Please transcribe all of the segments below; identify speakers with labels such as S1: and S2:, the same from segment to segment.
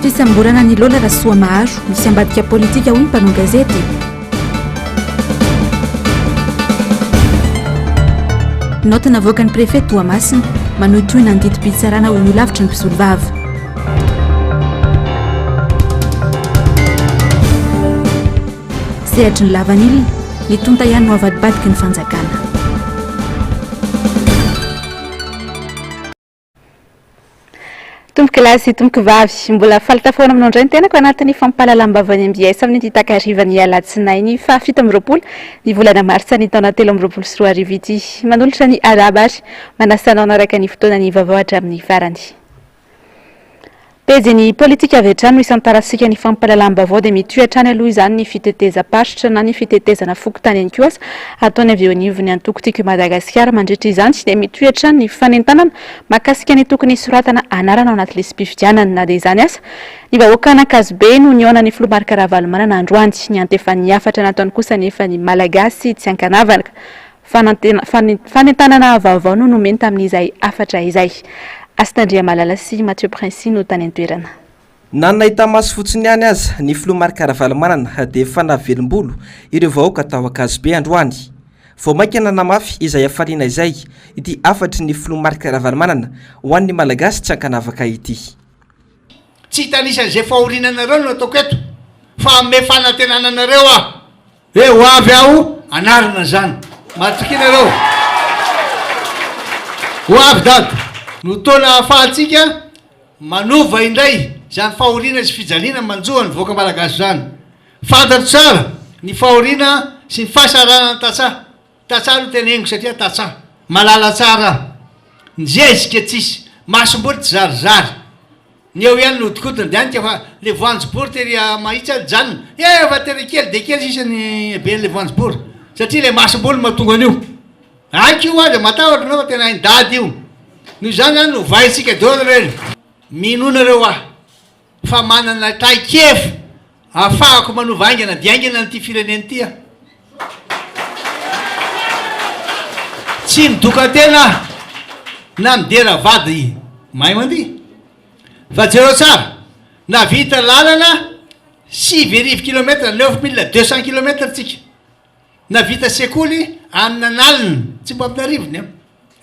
S1: fisamborana ny lola rasoa maharo misy ambadika politika hoy ny mpanao gazety. Note navoaka ny préfet Toamasina manohitohina ny didim-pitsarana ho nolavitra ny mpisolovavy. Sehatry ny lavanilina ny tonta ihany no avadibadiky ny fanjakana.
S2: Tomboky lahy sy tomboky vavy mbola falitafoana aminao indray ny tenako anatin'ny fampahalalam-bavany MBS amin'ny takarivan'ny alatsinainy fa 7 ny volana martsa ny taona 2024 ity manolotra ny arabary manasanao naraka ny fotoana ny vaovao hatramin'ny farany. Pejy politika avy hatrany no isantarasika ny fampahalalam-bavao dia mitohatrany aloha izany ny fiteteza-paritra na ny fitetezana fokotany ihany koa ataony avy eo anivony antoko tiako Madagasikara mandritra izany dia mitohatrany ny fanentanana mahakasika ny tokony soratana anarana ao anaty lesy-pifidianana na dia izany asa ny vahoaka an'Ankazobe no niona ny Filomarika Ravalomanana androany ny antefan'ny afatra nataony kosa nefa ny malagasy tsy ankanavana fanentanana vaovao no nomeny tamin'izay afatra izay. Astandria Malala sy Mathieu Prince no tany an-toerana.
S3: Nanahita maso fotsiny ihany aza ny Filomarika Ravalomanana dia efa navelombolo ireo vahoaka tao Ankazobe androany. Vao maika nanamafy izay afariana izay ity afatry ny Filomarika Ravalomanana ho an'ny malagasy tsy ankanavaka ity.
S4: Tsy hitanisan'izay fahorinanareo no ataoko eto fa ame fanantenananareo ho avy aho anarana zany matokinareo ho avy dady no tona afahantsika manova indray zany fahorina sy fijaliana manjoa ny voaka malagasy zany. Fantatro tsara ny fahorina sy ny fahasarana tatsa no tenengo satria tatsa malala tsara nizezika tsisy masomboly tsy zarizary ny eo ihany nodikotina de anika fa le voanjobory tery mahitsy janona fa tery kely de kely sisany be le voanjobory satria le masomboly mahatonga an'io aky io azy matahotra anao fa tena indady io. Noho izany zany no vaitsika daholo reny minonareo fa manana traikefa ahafahako manova aingana dia aingana n'ity fireneny ity tsy midoka-tena na midera vady mahay mandihy fa jereo tsara na vita lalana 6,0 kilometre 9200 kilometre tsika na vita sekoly aminanalina tsy mba aminarivony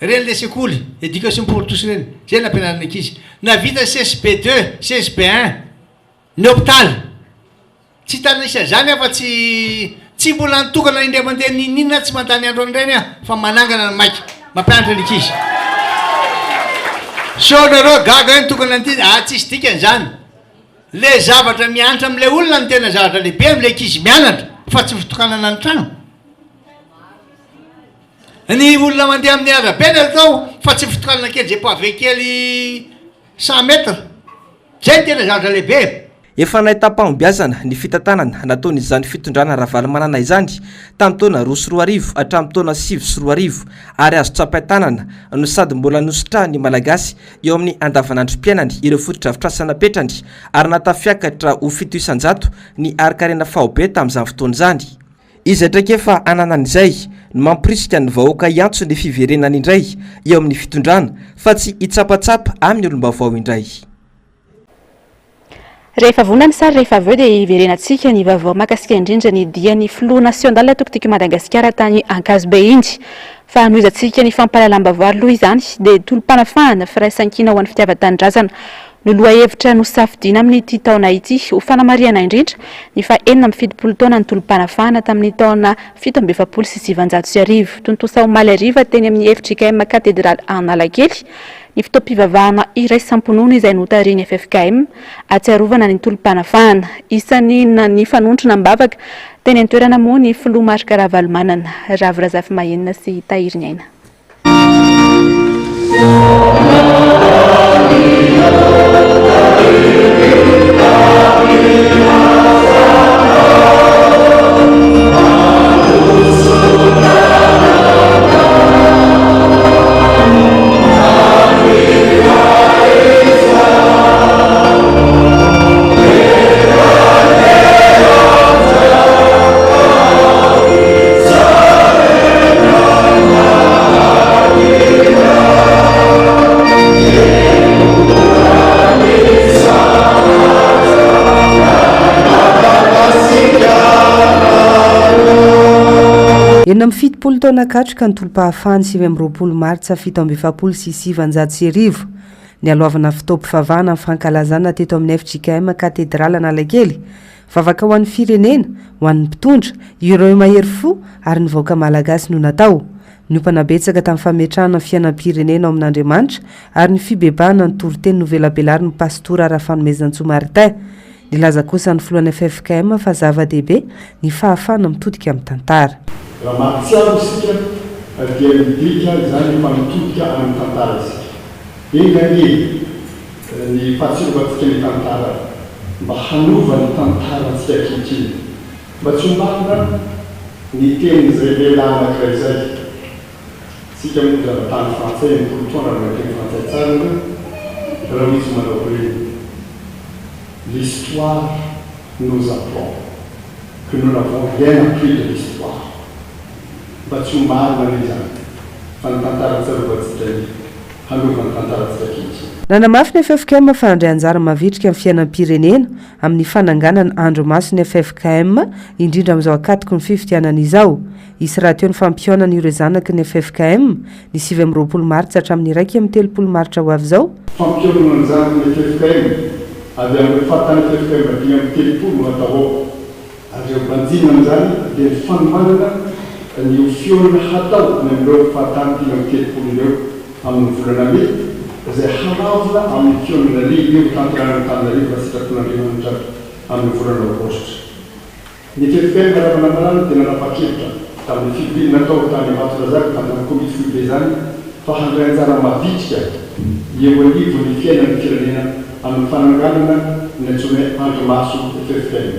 S4: reny le sekoly éducation pour tous reny zay nampianarana ankizy na vita CSP2 CSP1 ny hôpital tsy tanisa zany fa tsy mbola nitokana indray mandeha ninina tsy mandany andro an'ireny fa manangana ny maika mampianatra ny ankizy sonareo gaga ny tokana an'ity tsisy dikany zany le zavatra mianatra am'le olona ny tena zavatra lehibe am'le ankizy mianatra fa tsy fitokanana ny trano. Ny olona mandeha amin'ny arabe natao fa tsy fitokanana kely zay pave kely 100 metre zay tena zavatra lehibe.
S3: Efa nahita mpambiazana ny fitantanana nataony izany fitondrana Ravalomanana izany tamin'ny taona 2024 hatramin'ny taona 2025 ary azo tsapain-tanana no sady mbola nositra ny malagasy eo amin'ny andavanandrom-piainany ireo fototra-fitrasana petrany ary natafiakatra ho 700 ny arikarena fahobe tamin'izany fotoana izany. Izy hatraikefa ananan'izay no mampirisika ny vahoaka iantso ny fiverenany indray eo amin'ny fitondrana fa tsy hitsapatsapa amin'ny olombavao indray.
S2: Rehefa vonany sary rehefa aveo dia iverenantsika ny vaovao mahakasika indrindra ny dian'ny flou national tokotiko Madagasikara tany Ankazobe indy fa anohizantsika ny fampahalalam-bavao aloha izany dia tolom-panafahana firaisan-kina ho an'ny fitiavan-tanindrazana no loha hevitra no safidiana amin'ity taona ity ho fanamariana indrindra ny fa 7 taona ny tolom-panafahana tamin'ny taona 1790 tontosa omaly ariva teny amin'ny efitra IKM katedraly Analakely ny fotoam-pivavahana iraisam-ponoana izay notariny FFKM atsiarovana ny tolom-panafahana isan'ny ny fanontrona mbavaka teny an-toerana moa ny Filomarika Ravalomanana Ravirazafy Mahenina sy Tahiriny Aina.
S5: fitopolo taona katroka ny tolom-pahafahany 20 martsa 1770 ny aloavana fitaom-pivavahana amin'ny fankalazana teto amin'ny FJKM katedrala Analakely vavaka ho an'ny firenena ho an'ny mpitondra ireo mahery fo ary ny vahoaka malagasy no natao niompana betsaka tamin'ny fametrahana fiainam-pirenena ao amin'Andriamanitra ary ny fibebahana ny toroteny novelabelary ny pastora Rafanomezantsoa Martin nilaza kosa ny filohan'ny FFKM fa zava-dehibe ny fahafahana mitodika amin'ny tantara.
S6: Raha mahatsiaro isika dia midika izany mamitodika amin'ny tantara isika. Engany ny fahatsiarovantsika ny tantara mba hanova ny tantara antsika ankehitriny. Mba tsy hombahana ny teny izay lehilahy anankiray izay. Sika moa zava-tany frantsay ny kolontsaina raha teny frantsay tsara raha misy manao hoe l'histoire nous apprend que nous n'avons rien appris de l'histoire. Mba tsy hombahana izany fa ny tantara tsarovatsika hanova ny tantara tsika ankehitriny.
S5: Nanamafy ny FFKM fa handray anjara mavitrika amin'ny fiainam-pirenena amin'ny fananganana andro maso ny FFKM indrindra amin'izao akatoko ny fifidianana izao. Isy raha teo ny fampionana ireo zanaky ny FFKM ny 20 martsa hatramin'ny 1 martsa ho avy izao.
S6: Fampionana ny zanaky ny FFKM avy amin'ny fahatany FFKM dia amin'ny 30 atao ary eo banjina amin'izany dia ny fanomanana ny fionana hatao ny amin'ireo fahatany 30 ireo amin'ny volana May izay halavina amin'ny fionana lehibe ho tanterahana Antananarivo raha sitrapon'Andriamanitra amin'ny volana Aogositra. Ny FFKM raha manambarana dia nanapa-kevitra tamin'ny fivilina natao tany Ambatondrazaka tamin'ny komity foibe izany fa handray anjara mavitrika eo anivo ny fiainan'ny firenena amin'ny fananganana ny antsoina andro maso FFKM.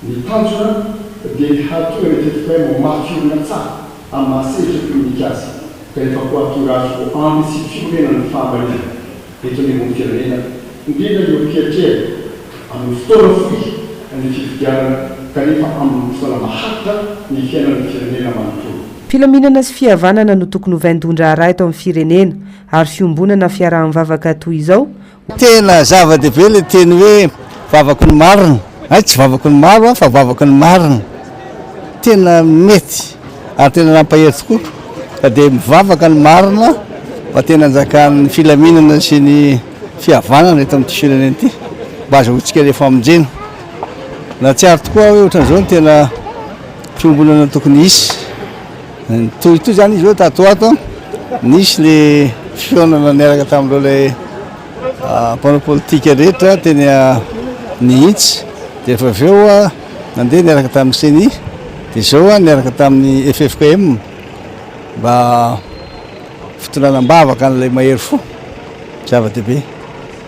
S6: Ny tanjona dia ny hatonga ny FFKM ho mafiorina tsara amin'ny mahasehatra komunikazy ka efa ho hatonga azy ho ampy sy fiorenana ny fahamalina eto anivon'ny firenena indrindra eo mpiatrehana amin'ny fotoana fohy ny fifidianana kanefa amin'ny fotoana maharitra ny fiainan'ny firenena manontolo.
S5: Filaminana sy fihavanana no tokony hovain-dondra ara eto amin'ny firenena ary fiombonana fiaraha-mivavaka toy izao.
S7: Tena zava-dehibe le teny hoe vavaka ny marina. Tsy vavaka ny maro fa vavaka ny marina. Tena mety ary tena nampahery tokoa. Dia mivavaka ny marina fa tena anjakan'ny filaminana sy ny fihavanana eto amin'ity firenena ity mba azahoantsika rehefa aminjena. Na tsiaro tokoa hoe ohatran'izao ny tena fiombonana tokony hisy. Toy zany izy hoe tato ato nisy le fionana niaraka tamin'ireo le mpanao politika rehetra teny nihitsy dia rehefa avy eo nandeha niaraka tamin'ny CENI dia izao niaraka tamin'ny FFKM mba fitonanam-bavaka an'ilay mahery fo zava-dehibe.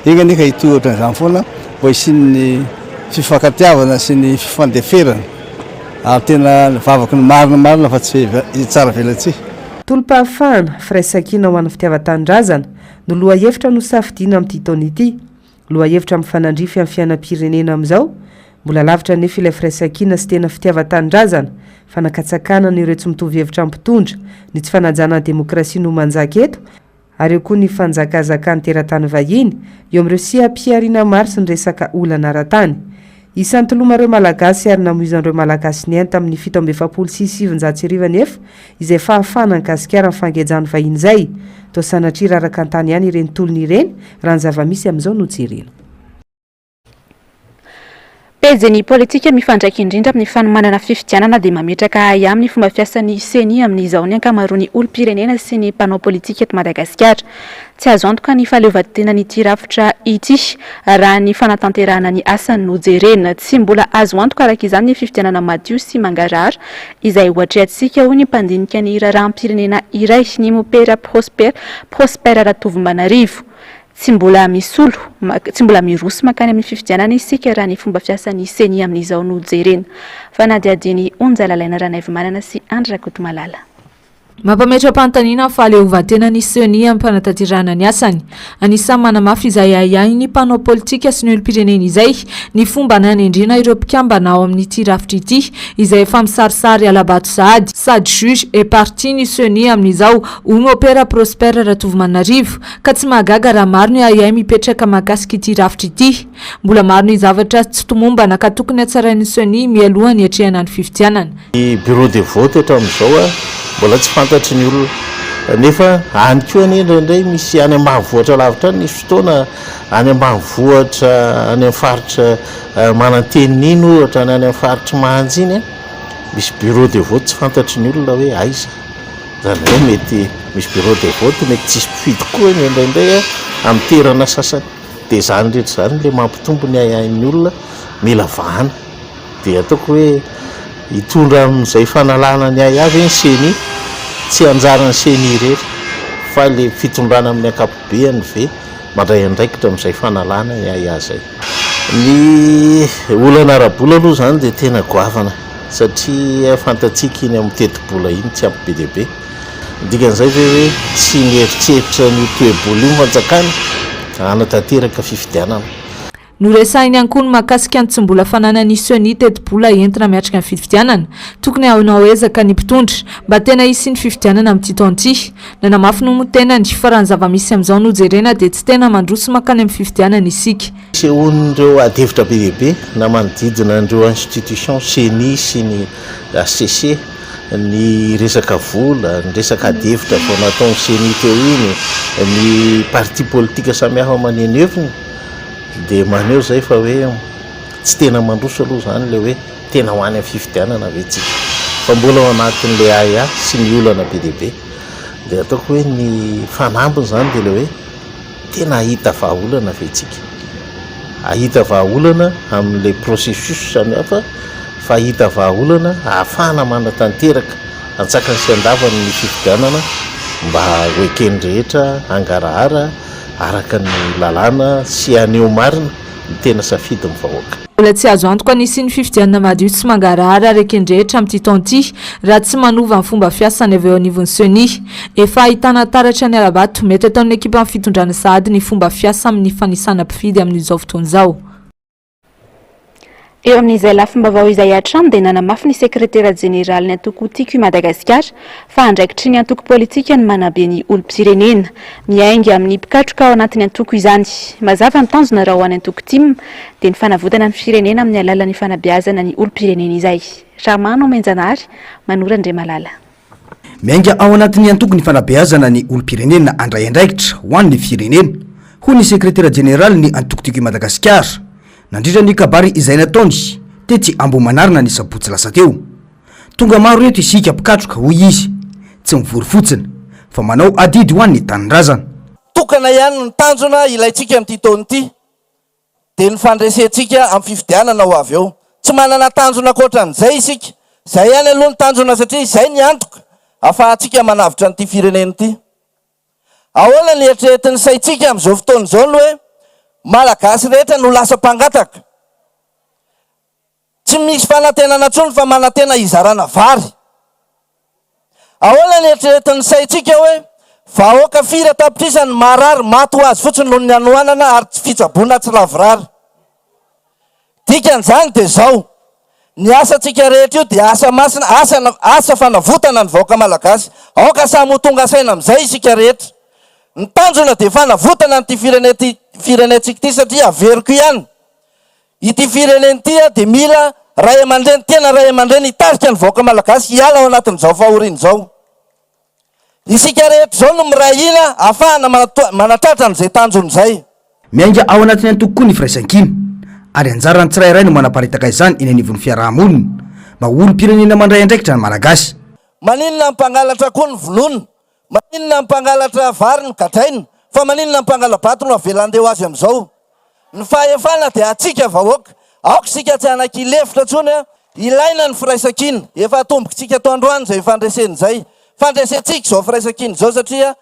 S7: Iny anefa hitoy ohatran'izany foana mba hisian'ny fifankatiavana sy ny fifandeferana ary tena vavaka ny marina fa tsy tsara velatsi.
S5: Tolom-pahafahana firaisakina ho an'ny fitiavan-tanindrazana no loha-hevitra no safidiana amin'ity taona ity. Loha-hevitra amin'ny fanandrify amin'ny fiainam-pirenena amin'izao mbola lavitra nefa ilay firaisakina sy tena fitiavan-tanindrazana fanakatsakana ireo tsy mitovy hevitra mpitondra ny tsy fanajana demokrasia no manjaka eto ary eo koa ny fanjakazakany teratany vahiny eo amin'ireo siam-piariana maro sy ny resaka olana ara-tany. Isan'ny tolomareo malagasy ary namoizan'ireo malagasy ny enta amin'ny 1709 izay fahafahana nikasikara amin'ny fangejany vahiny izay toa sanatria raraka an-tany ihany ireny tolony ireny raha ny zava-misy amin'izao no jerena.
S2: Pejy politika mifandraika indrindra amin'ny fanomanana fifidianana dia mametraka ahy amin'ny fomba fiasan'ny CENI amin'izao ny ankamaroan'ny olom-pirenena sy ny mpanao politika eto Madagasikara. Tsy azo antoka ny fahaleovantena n'ity rafitra ity raha ny fanatanterahana ny asany no jerena. Tsy mbola azo antoka araka izany ny fifidianana madio sy mangarara izay ohatreantsika ho ny mpandinika ny raharaham-pirenena iray ny Mopera Prospera Ratovimanarivo. Tsy mbola mirosy makany amin'ny fifidianana isika raha ny fomba fiasan'ny CENI amin'izao no jerena. Fa nadiadiny onjalalaina Ranaivo Manana sy Andra Kotomalala.
S8: Mampametra-panontaniana fa aleovatena ny Sony amin'ny fanataterana ny asany. Anisan'ny manamafy izay ahiahy ny mpanao politika sy ny olom-pirenena izay ny fomba nanendrina ireo mpikambana ao amin'ity rafitra ity izay efa misarisary alabato sady juge et parti ny Sony amin'izao Ono Opera Prosper Ratovimanarivo ka tsy mahagaga raha maro ny ahiahy mipetraka mahakasika ity rafitra ity. Mbola maro ny zavatra tsy tomombana ka tokony hatsarain'ny Sony mialoha ny hatrehana ny fifidianana.
S9: Ny bureau de vote hatramin'izao mbola tsy fantatry ny olona nefa any koa ny indraindray misy any ambanivohitra lavitra any nisy fotoana any ambanivohitra any amin'ny faritra mananteniny ohatra any amin'ny faritra Mahanja iny misy bureau de vote tsy fantatry ny olona hoe aiza zany hoe mety misy bureau de vote mety tsisy mpifidy koa ny indraindray amin'ny toerana sasany dia zany rehetra zany le mampitombo ny ahiahin'ny olona mila vahana dia ataoko hoe hitondra amin'izay fanalana ny ahiahy ny Seny tsy anjara ny Seny irery fa le fitondrana amin'ny ankapobeny ve mandray andraikitra amin'izay fanalana ny ahiahy zay. Ny olana ara-bola aloha zany dia tena goavana satria fantatsika iny amin'ny teti-bola iny tsy ampy be dia be dikan'izay hoe tsy mieritreritra ny toe-bola iny fanjakana hanatanteraka fifidianana.
S8: Noresahiny ihany koa ny mahakasika ny tsy mbola fananan'ny Sony teti-bola entina miatrika ny fifidianana tokony hanao ezaka ny mpitondra mba tena hisy ny fifidianana amin'ity taona ity. Nanamafy no tenany fa raha ny zava-misy amin'izao no jerena dia tsy tena mandroso makany amin'ny fifidianana isika.
S9: Sehon'ireo adevitra be dehibe na manodidina an'ireo institution Seny sy ny ACC ny resaka vola, ny resaka adevitra vao nataon'ny Seny teo iny, ny parti politika samihafa maneneviny dia maneho zay fa hoe tsy tena mandroso aloha zany le hoe tena ho any amin'ny fifidianana ve tsika fa mbola ao anatin'le ahiahy sy ny olana be dehibe dia ataoko hoe ny fanambiny zany dia le hoe tena ahita vahaolana ve tsika, ahita vahaolana amin'le processus samihafa fa ahita vahaolana ahafahana manatanteraka antsakany sy andavany ny fifidianana mba hoekeny rehetra angarahara araka ny lalàna sy aneo marina ny tena safidy ny vahoaka.
S8: Mbola tsy azo antoka nisy ny fifidianana madio tsy mangarahara arekendrehetra amin'ity taona ity raha tsy manova ny fomba fiasany avy eo anivon'ny Sony. Efa ahitana taratra ny alabato mety ataon'ny ekipa amin'ny fitondrana sahady ny fomba fiasa amin'ny fanisana mpifidy amin'izao fotoana izao.
S2: Eo amin'izay lafim-baovao izay hatrany dia nanamafy ny sekretera jeneraly ny antoko tiako i Madagasikara fa andraikitry ny antoko politika ny manabe ny olom-pirenena miainga amin'ny mpikatroka ao anatin'ny antoko izany. Mazava ny tanjona raha ho any antoko tim dia ny fanavodana ny firenena amin'ny alalan'ny fanabeazana ny olom-pirenena izay. Ramano Menjanary, Manora Andriamalala.
S10: Miainga ao anatin'ny antoko ny fanabeazana ny olom-pirenena andray andraikitra ho an'ny firenena hoy ny sekretera jeneraly ny antoko tiako i Madagasikara. Nandritra ny kabary izay nataony tetsy Ambohimanarina ny sabotsy lasa teo. Tonga maro eto isika mpikatroka hoy izy tsy mivory fotsiny fa manao adidy ho an'ny tanindrazana.
S11: Tokana ihany ny tanjona ilaitsika amin'ity taona ity dia ny fandresentsika amin'ny fifidianana ho avy eo. Tsy manana tanjona ankoatran'izay isika. Zay ihany aloha ny tanjona satria izay ny antoka ahafahantsika manavitra n'ity firenena ity. Ahoana ny eritreretin'ny saintsika amin'izao fotoana izao no hoe malagasy rehetra no lasa mpangataka. Tsy misy fanantenana intsony fa manantena izarana vary. Ahoana ny eritreretin'ny saintsika hoe vahoaka firy tapitrisany marary maty ho azy fotsiny noho ny anohanana ary tsy fitsaboana tsy lavorary. Dikan'izany dia zao ny asantsika rehetra io dia asa masina, asa fanavotana ny vahoaka malagasy. Aoka samy ho tonga saina amin'izay isika rehetra. Ny tanjona dia fanavotana n'ity firenentsika ity satria averiko ihany. Ity firenena ity dia mila ray aman-dreny, tena ray aman-dreny hitarika ny vahoaka malagasy hiala ao anatin'izao fahoriana izao. Isika rehetra izao no mirahina ahafahana manatratra n'izay tanjona izay.
S10: Miainga ao anatin'ny antoko koa ny firaisan-kina ary anjarany tsirairay no manaparitaka izany eny anivon'ny fiarahamonina mba olom-pirenena mandray andraikitra ny malagasy.
S11: Maninona mpangalatra koa ny vonona, maninona mpangalatra vary ny gadraina, fa maninona mpangala-bato no avelandeo azy amin'izao. Ny fahefana dia atsika vahoaka. Aoka sika tsy anaky-lefitra tsony ilaina ny firaisan-kina. Efa atombokitsika ato androany zay fandreseny zay. Fandresentsika zao firaisan-kina zao satria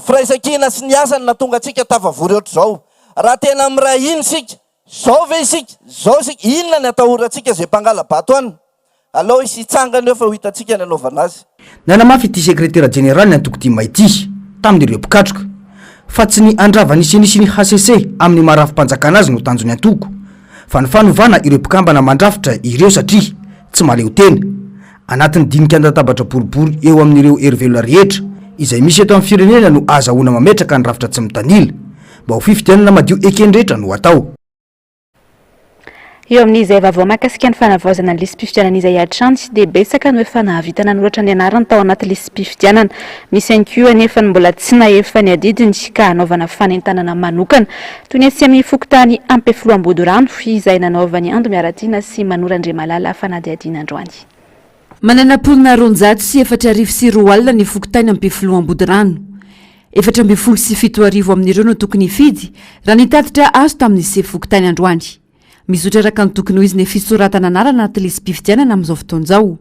S11: firaisan-kina sy ny asany natonga atsika tafavory ohatr'izao. Raha tena miray iny sika, zao ve isika, zao isika, inona ny atahorantsika zay mpangala-bato any? aloha isy itsangana eo fa ho hitantsika ny anaovana azy
S10: nanamafy ity sekretera général ny antoko tima ity tamin'ireo mpikatroka fa tsy ny andravany isinisy ny HCC amin'ny marafim-panjakana azy no tanjony antoko fa ny fanovana ireo mpikambana mandrafitra ireo satria tsy maleo tena anatin'ny dinika andatabatra boribory eo amin'ireo heryvelona rehetra izay misy eto amin'ny firenena no azahoana mametraka ny rafitra tsy mitanila mba ho fifidianana madio ekendrehetra no atao.
S2: Eo amin'izay vaovao mahakasika ny fanavaozana ny lisam-pifidianana izay hatrany tsy dia betsaka no efa nahavitana noratra ny anarany tao anaty lisam-pifidianana. Misy ihany koa anefa mbola tsy nahefa ny adidiny ka hanaovana fanentanana manokana toy ny asy amin'ny fokontany Ampefiloam-Bodirano izay nanaovany Ando Miaratiana sy Manorandriamalala fanadihadiana androany.
S12: Mananam-polona 204 alina ny fokontany Ampefiloam-Bodirano. 427 amin'ireo no tokony hifidy raha nitatitra azo tamin'ny fokontany androany. Mizotra raka ny tokony ho izy ny fisoratana anarana anaty lisam-pifidianana amin'izao fotoan'izao.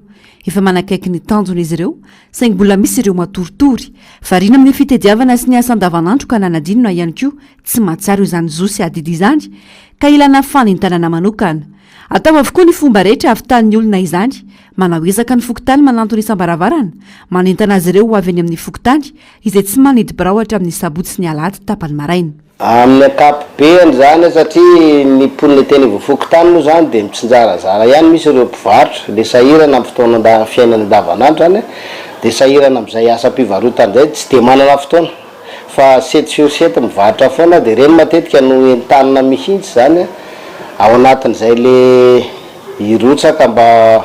S12: Efa manakaiky ny tanjona izy ireo saingy mbola misy ireo matoritory variana amin'ny fitediavana sy ny asa andavanandro ka nanadinona ihany koa tsy mahatsara izany zo sy adidy izany ka ilana fanentanana manokana. Atao avokoa ny fomba rehetra avitan'ny olona izany, manao ezaka ny fokontany manantony isam-baravarana, manentana azy ireo ho avy any amin'ny fokontany izay tsy manidy birao hatramin'ny sabotsy sy ny alahady tapany maraina.
S13: Amin'ny ankapobeny zany satria ny polina teny vofokotany moa zany dia mitsinjarazara ihany misy ireo mpivarotra dia sahirana amin'ny fotoana fiainana andavanandro zany dia sahirana amin'izay asa-pivarotana izay tsy dia manana fotoana fa sety sur sety mivarotra foana dia ireny matetika no entanina mihitsy zany ao anatin'izay le irotsaka mba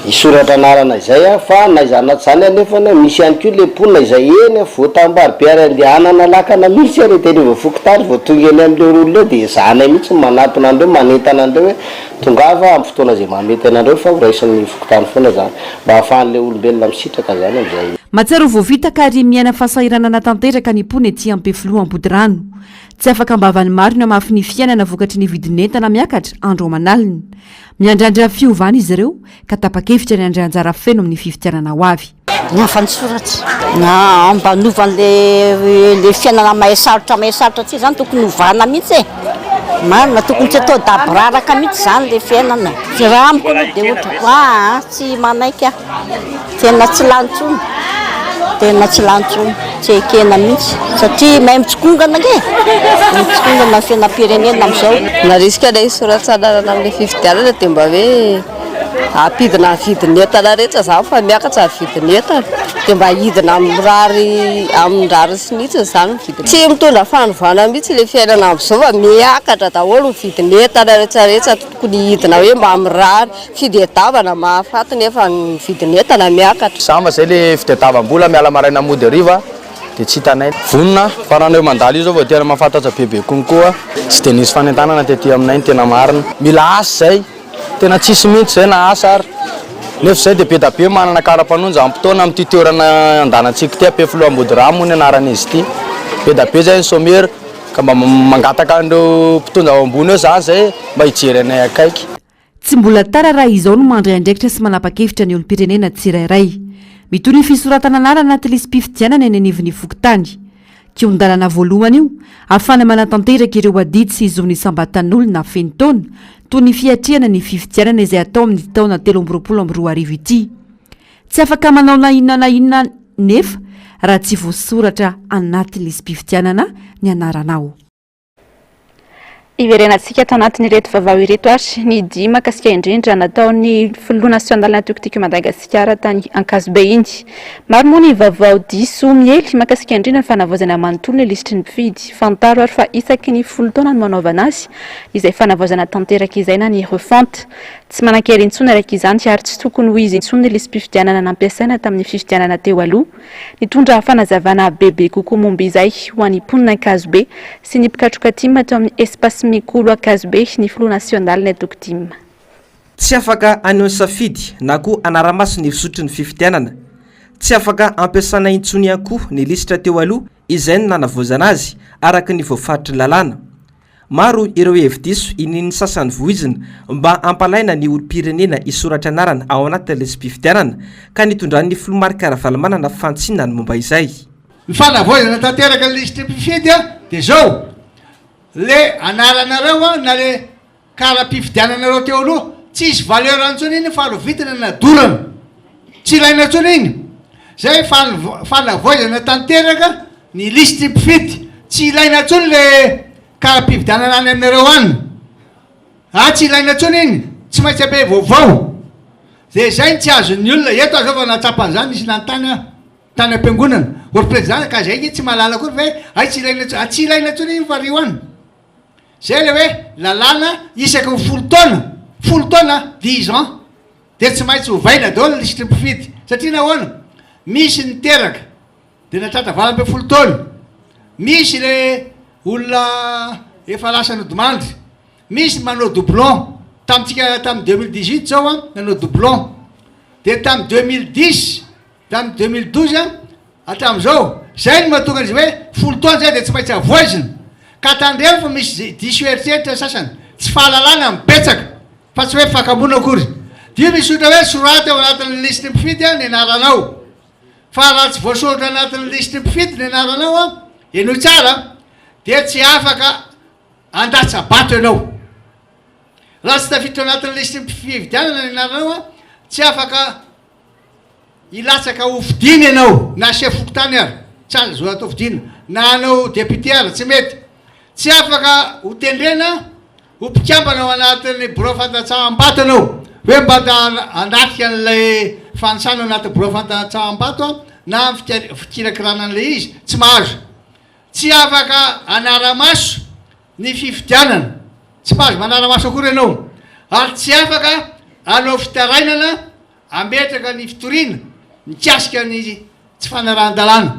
S13: isoratra anarana izay fa na izany zany anefa misy ihany koa le polina izay eny voatambary be ary andehanana lakana misy ary teny vofokotany vao tonga eny amin'ireo olona eo dia zany mihitsy manatona andreo manentana andreo hoe tongava amin'ny fotoana izay mamety anandreo fa horaisan'ny fokotany foana zany mba hahafahan'le olombelona misitraka zany amin'izay.
S12: Matsaro voavita ka ary miaina fahasahiranana natanteraka ny polina ety Ampefiloam-Bodirano. Tsy afaka mbavany maro ny amafy ny fiainana vokatry ny vidinentana miakatra andro amanalina. Miandrandra fiovana izy ireo ka tapa-kevitra ny andrianjara feno amin'ny fifidianana ho avy.
S14: Ny afansoratra na mba novan'le fiainana mahesarotra tsy zany tokony ovana mihitsy e. Marina tokony tsy atao dabraraka mihitsy zany le fiainana. Raha amiko dia ohatra tsy manaiky tena tsy lantsony. Tena tsy lantsony, tsy ekena mihitsy satria mahay mitsokongana ke mitsokongana fiainam-pirenena amin'izao.
S15: Na risika ilay soratsanarana amin'ny fifidianana dia mba hoe ampidina vidinentana rehetra zany fa miakatra vidinentana dia mba hidina amin'ny rary sinitsy zany vidina. Tsy mitondra fanovana mihitsy ilay fiainana amin'izao fa miakatra daholo ny vidinentana rehetrarehetra tokony hidina hoe mba amin'ny rary fidetavana mahafaty nefa ny vidinentana miakatra.
S16: Samba izay le fidetavam-bola miala maraina mody hariva dia tsy hitanay vonona fa raha anao mandalo io zao vao tena mahafantatra bebe konkoa tsy dia nisy fanentanana tetỳ aminay tena marina mila asa zay tena tsisy mihitsy zay na asa ary nefa zay dia be da be manana kara-panonja ampitoana amin'ity toerana andanantsika ty Ampefiloam-Bodirano moa ny anarana izy ity be da be zay ny somera ka mba mangataka andreo mpitondra ao ambony eo zany zay mba hijery anay akaiky.
S12: Tsy mbola tara raha izao no mandray andraikitra sy manapa-kevitra ny olom-pirenena tsirairay. Mitoy ny fisoratana anarana anaty lisam-pifidianana eny anivon'ny fokontany. Kion-dalana voalohany io ahafana manatanteraka ireo adidy sy izony isambatan'olona feno taona toy ny fiatriana ny fifidianana izay atao amin'ny taona 2022 ity. Tsy afaka manao na inona nefa raha tsy voasoratra anaty lisam-pifidianana ny anaranao.
S2: Iverenantsika tao anatin'ireto vaovao ireto ary ny dia mahakasika indrindra nataon'ny Filoha Nasionalina Tokotoko Madagasikara tany Ankazobe iny. Maro moa ny vaovao diso miely mahakasika indrindra ny fanavaozana manontolo ny lisitry ny mpifidy. Fantaro ary fa isaky ny 10 taona no manaovana azy izay fanavaozana tanteraka izay na ny refente. Tsy manan-kery intsony araka izany ary tsy tokony ho izy intsony ny lisam-pifidianana nampiasaina tamin'ny fifidianana teo aloha. Nitondra fanazavana bebe kokoa momba izay ho an'ny mponina Ankazobe sy ny mpikatroka tima tao amin'ny espace mikolo Ankazobe ny Filoha Nasionalina Tokotimo.
S3: Tsy afaka aneo safidy na koa anaramaso ny fisotry ny fifidianana. Tsy afaka ampiasana intsony akoho ny lisitra teo aloha izay ny nanavoazana azy araka ny voafaritry lalàna. Maro ireo hevi-diso ininy sasany voizina mba ampalaina ny olom-pirenena isoratra anarana ao anaty lisam-pifidianana ka nitondran'ny Filoha Marc Ravalomanana fantsinana momba izay.
S4: Ny fanavoazana tanteraka ny lisitra mpifidy dia zao le anaranareo na le kara-pifidiananareo teo aloha tsisy valeur antsony iny faharovitina na dorana tsy ilaina antsony iny zay fanavoizana tanteraka ny listy mpifidy tsy ilaina antsony le karaha-mpividianana any aminareo any tsy ilaina antsony iny tsy maintsy abe vaovao de zay tsy azony olona eto azova natsapan'zany nisy nantany tany am-piangonana ory président ka zay tsy mahalala kory ve tsy ilaina antsony iny vario any zay le hoe lalàna isaky ny folo taona 10 ans de tsy maintsy hovaina daholo lisitry mpifidy satria nahoana misy niteraka de natratra vala ambe folo taona misy le olona efa lasa nodimandry misy manao doublon tamitsika tamy 2018 zao nanao doublon de tamy 2010 tamy 2012 hatram'izao zay no mahatonga izy hoe folo taona zay de tsy maintsy avoizina ka tandremo fa misy diso eritreritra sasany tsy fahalalana mipetsaka fa tsy hoe fakamona akory dio misy ohatra hoe sorata ao anatin'ny listy mpifidy ny anaranao fa raha tsy voasoratra anatin'ny listy mpifidy ny anaranao eno tsara de tsy afaka andatsabato ianao raha tsy tafiditra anatin'ny listy mpifidianana ny anaranao tsy afaka ilatsaka hovidiny ianao na chef fokotany ary tsy azo zo atao vidina na anao député ary tsy mety tsy afaka hotendrena hompikambana ao anatin'ny bureau fantatsaham-bato anao hoe mba andatrika an'lay fanisana anatin'ny bureau fantatsaham-bato na fikirakirana an'le izy tsy mahazo tsy afaka anara-maso ny fifidianana tsy mahazo manara-maso akory ianao ary tsy afaka anao fitarainana ametraka ny fitoriana mikasika ny tsy fanarahan-dalàna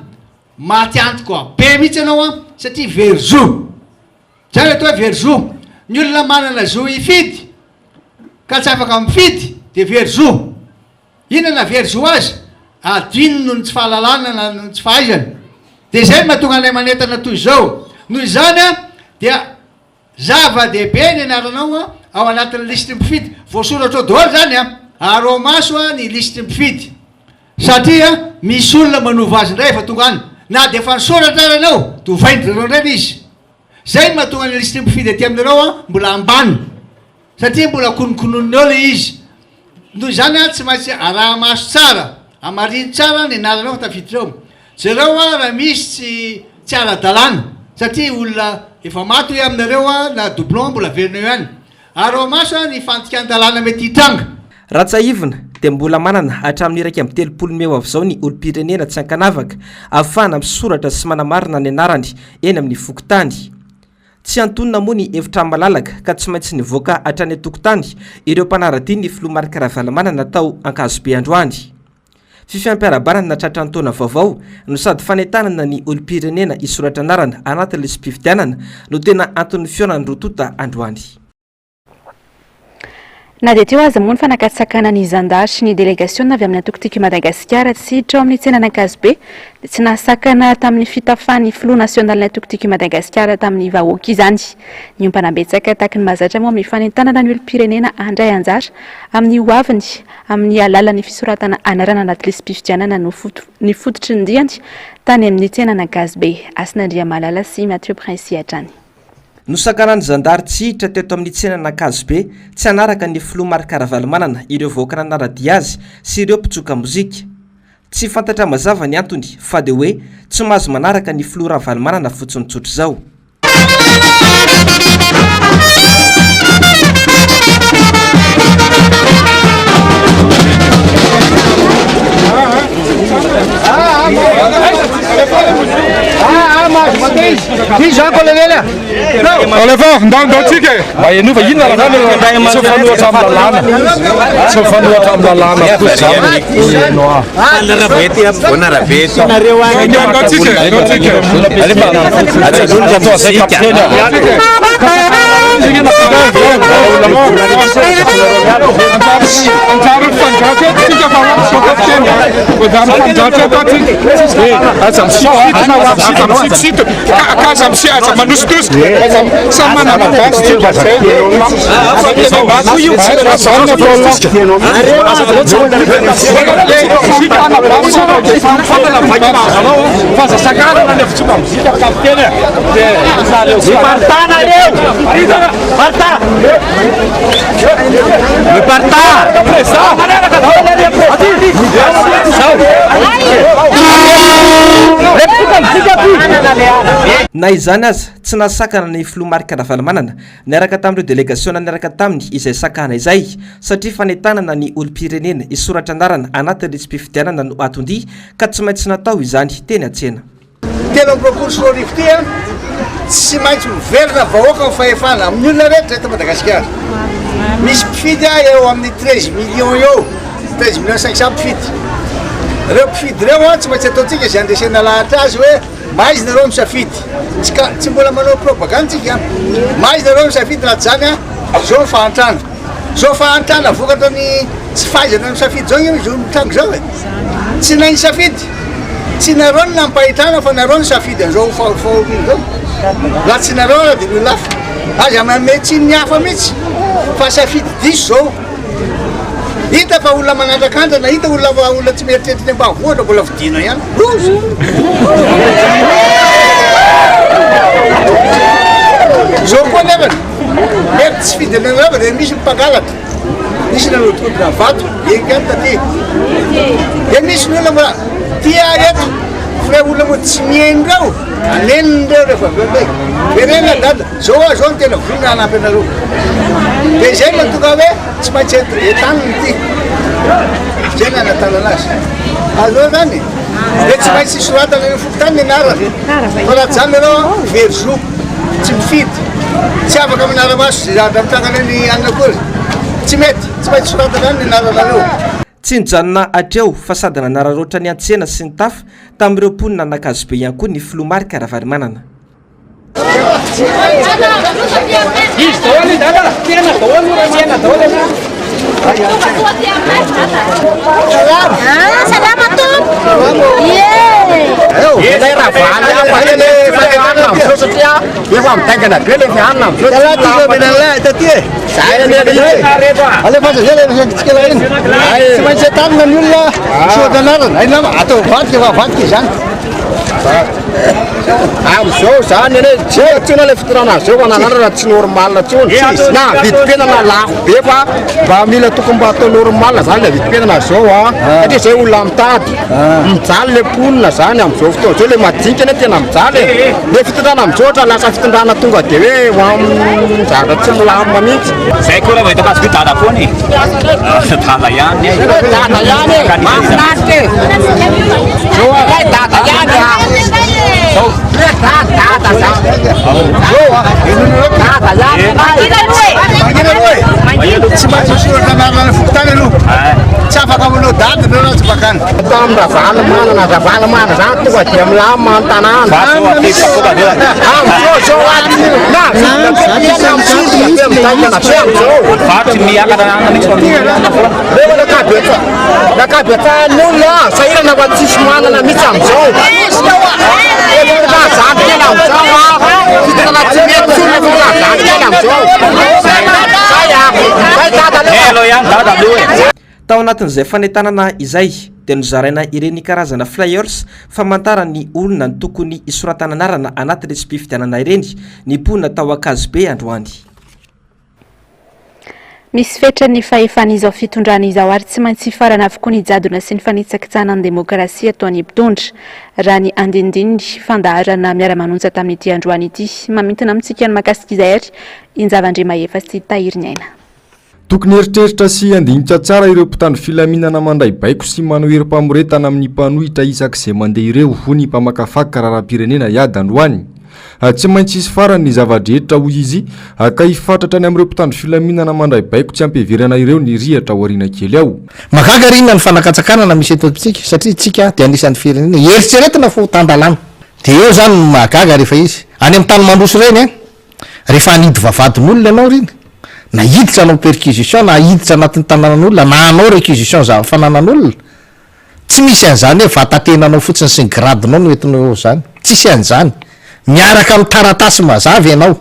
S4: maty antoko be mihitsy ianao satria verzo zay atao hoe verzo ny olona manana zo ifidy ka tsy afaka mifidy de verzo inona verzo azy adino no ny tsy fahalalana na no tsy fahaizana de zay mahatonga anay manentana toy zao noho izany dia zava-dehibe ny anaranao ao anatin'ny listy mpifidy voasoratra ao daholo zany aro maso ny listy mpifidy satria misy olona manova azy indray efa tonga any na de efa nisoratra ary anao de hovaindrareo ndray izy zay mahatonga ny listy mpifidy aty aminareo mbola ambany satria mbola konokononiny eo le izy noho izany tsy maintsy araha maso tsara amariny tsara ny anaranao tafidireo zareo raha misy tsy ara-dalàna satria olona efa maty hoe aminareo na doublon mbola verina eo ihany ary ao maso ny fantikan-dalàna mety hitranga
S3: raha tsaivina dia mbola manana hatramin'ny iraika amby telopolo meo avy zao ny olom-pirenena tsy ankanavaka ahafahana misoratra sy manamarina ny anarany eny amin'ny fokotany tsy antonona moa ny hevitra malalaka ka tsy maintsy nivoaka hatrany atokotany ireo mpanarady ny filoha Marc Ravalomanana natao Ankazobe androany fifiampiarabana natratra ny taona vaovao no sady fanentanana ny olom-pirenena isoratra anarana anatin'ny listy mpifidianana no tena anton'ny fionany rotota androany
S2: na dia teo aza moa ny fanakatsakana ny zandary sy ny délégation avy amin'ny antokotiko Madagasikara tsy hiditra ao amin'ny tsenana Ankazobe dia tsy nahasakana tamin'ny fitafan'ny filoha nasional ny antokotiko Madagasikara tamin'ny vahoaka izany ny ompanambetsaka taky ny mahazatra moa amin'ny fanentanana ny olom-pirenena andray anjara amin'ny hoaviny amin'ny alalan'ny fisoratana anarana anaty listy mpifidianana ny fototry ny diany tany amin'ny tsenana Ankazobe Asinandria Malala sy Mathieu Prince hatrany
S3: nosakanany zandary tsy hiditra teto amin'ny tsenana Ankazobe tsy anaraka ny filoha Marc Ravalomanana ireo vahoaka nanarady azy sy ireo mpitsoka mozika tsy fantatra mazava ny antony fa dia hoe tsy mahazo manaraka ny filoha Ravalomanana fotsiny tsotra zao na izany aza tsy nasakana ny filomarika ravalamanana niaraka tamin'ireo délégation niaraka taminy izay sakana izay satria fanentanana ny olom-pirenena isoratra andarana anatin'ny tsy-pifidianana no atondia ka tsy maintsy natao izany teny an-tsena
S4: telo ambiroapolo sy roa arivo ty a tsy maintsy miverina vahoaka fahefana amin'ny olona rehetra eto Madagasikara misy mpifidy a eo amin'ny 13 millions eo 13 millions 500 mpifidy reo mpifidy reo a tsy maintsy ataontsika izay andresena lahatra azy hoe maizy nareo misafidy tsy mbola manao propagandatsika maizy nareo misafidy raha zany a zao fahantrana zao fahantrana vokatra ny tsy fahaizana misafidy zao izy mitrango zao e tsy nainy safidy tsy nareo ny nampahitrana fa nareo ny safidy an'izao fahaolina zao raha tsy nareo raha dia lolafa azy ame tsy ny hafa mihitsy fa safidy diso zao hita fa olona manandrakandrana hita olona tsy mieritreritra ny ambanivohitra mbola vidina ihany zao koa nefany mety tsy fidinanareo dia misy mipangalatra misy nanodikodina vato enkany taty dia misy ny olona mbola tia eto fa olona moa tsy mihaino reo anenindreo rehefa aveo verena dada zao a zao ny tena volona anampy anareo dia zay matonga hoe tsy maintsy etaniny ty zay ny anatanana azy azao zany dia tsy maintsy soratana ny fokotany ny anarana fa raha zany nareo verzo tsy mifidy tsy afaka minaramaso zay zatra mitangana ny anakory tsy mety tsy maintsy soratana any ny anaranareo
S3: tsy nijanona atreo fa sady nanararoatra ny antsena sy ny tafa tamin'ireo mponina nakazo be ihany koa ny filomarika ravarimanana
S17: am'izao zany ene tsena le fitonana zao ananana raha tsy normal tsony na vidim-piainana lafo be fa mba mila tokony mba atao normal zany le vidim-piainana zao a satria zay olona mitady mijaly le mponina zany am'izao fotoana zao le madinika ane tena mijaly le fitondrana am'izao ohatra lasa fitondrana tonga de hoe zatra tsy milamina mihitsy
S18: zay koa raha mahita kasiko dada foany dada ihany
S17: dada ihany mahafinaritra zao dada ihany
S4: tsy maintsy soratra narana fokotany aloha tsy afaka manao dady reo raha tsy bakany
S17: tamin'ny ravalamanana ravalamanana zany tonga dia milama ny tanàna am'izao zao
S18: varotsy miakatra
S17: rehefa nakabetsan'olona sahirana fa tsisy manana mihitsy am'izao
S3: tao anatin'izay fanentanana izay dia nozaraina ireny karazana flyers famantarany olona ny tokony isoratana anarana anatin'ny tsy mpifidianana ireny ny mponina tao akazo be androany
S2: misy fetra ny fahefan'izao fitondrana izao ary tsy maintsy farana avokoa ny jadona sy ny fanitsakitsahana ny demokrasia ataony mpitondra raha ny andindiny fandaharana miara-manonja tamin'ity androany ity mamintina amintsika ny makasika izay ary injavandre mahefa sy tahiriny aina
S19: tokony eritreritra sy andinika tsara ireo mpitandro filaminana mandray baiko sy manao herim-pamoretana amin'ny mpanohitra isak'izay mandeha ireo ho ny mpamakafaka karaharam-pirenena iady androany tsy maintsy isy farany ny zavadrehetra hoy izy ka hifatratra ny amin'ireo mpitandro filaminana mandray baiko tsy ampiheverana ireo ny rihatra ho ariana kely ao
S7: mahagagarina ny fanakatsakanana misy etopitsika satria tsika dia anisan'ny firenena eritreretina fo tandalana dia eo zany mahagaga rehefa izy any amin'ny tany mandroso reny rehefa anidy vavadin'olona ianao reny na hiditra anao perquisition na hiditra anatin'ny tanànan'olona na anao réquisition zava-fananan'olona tsy misy an'izany hoe vatatenanao fotsiny sy ny gradinao no entinao zany tsisy an'izany miaraka amin'ny taratasy mazavy ianao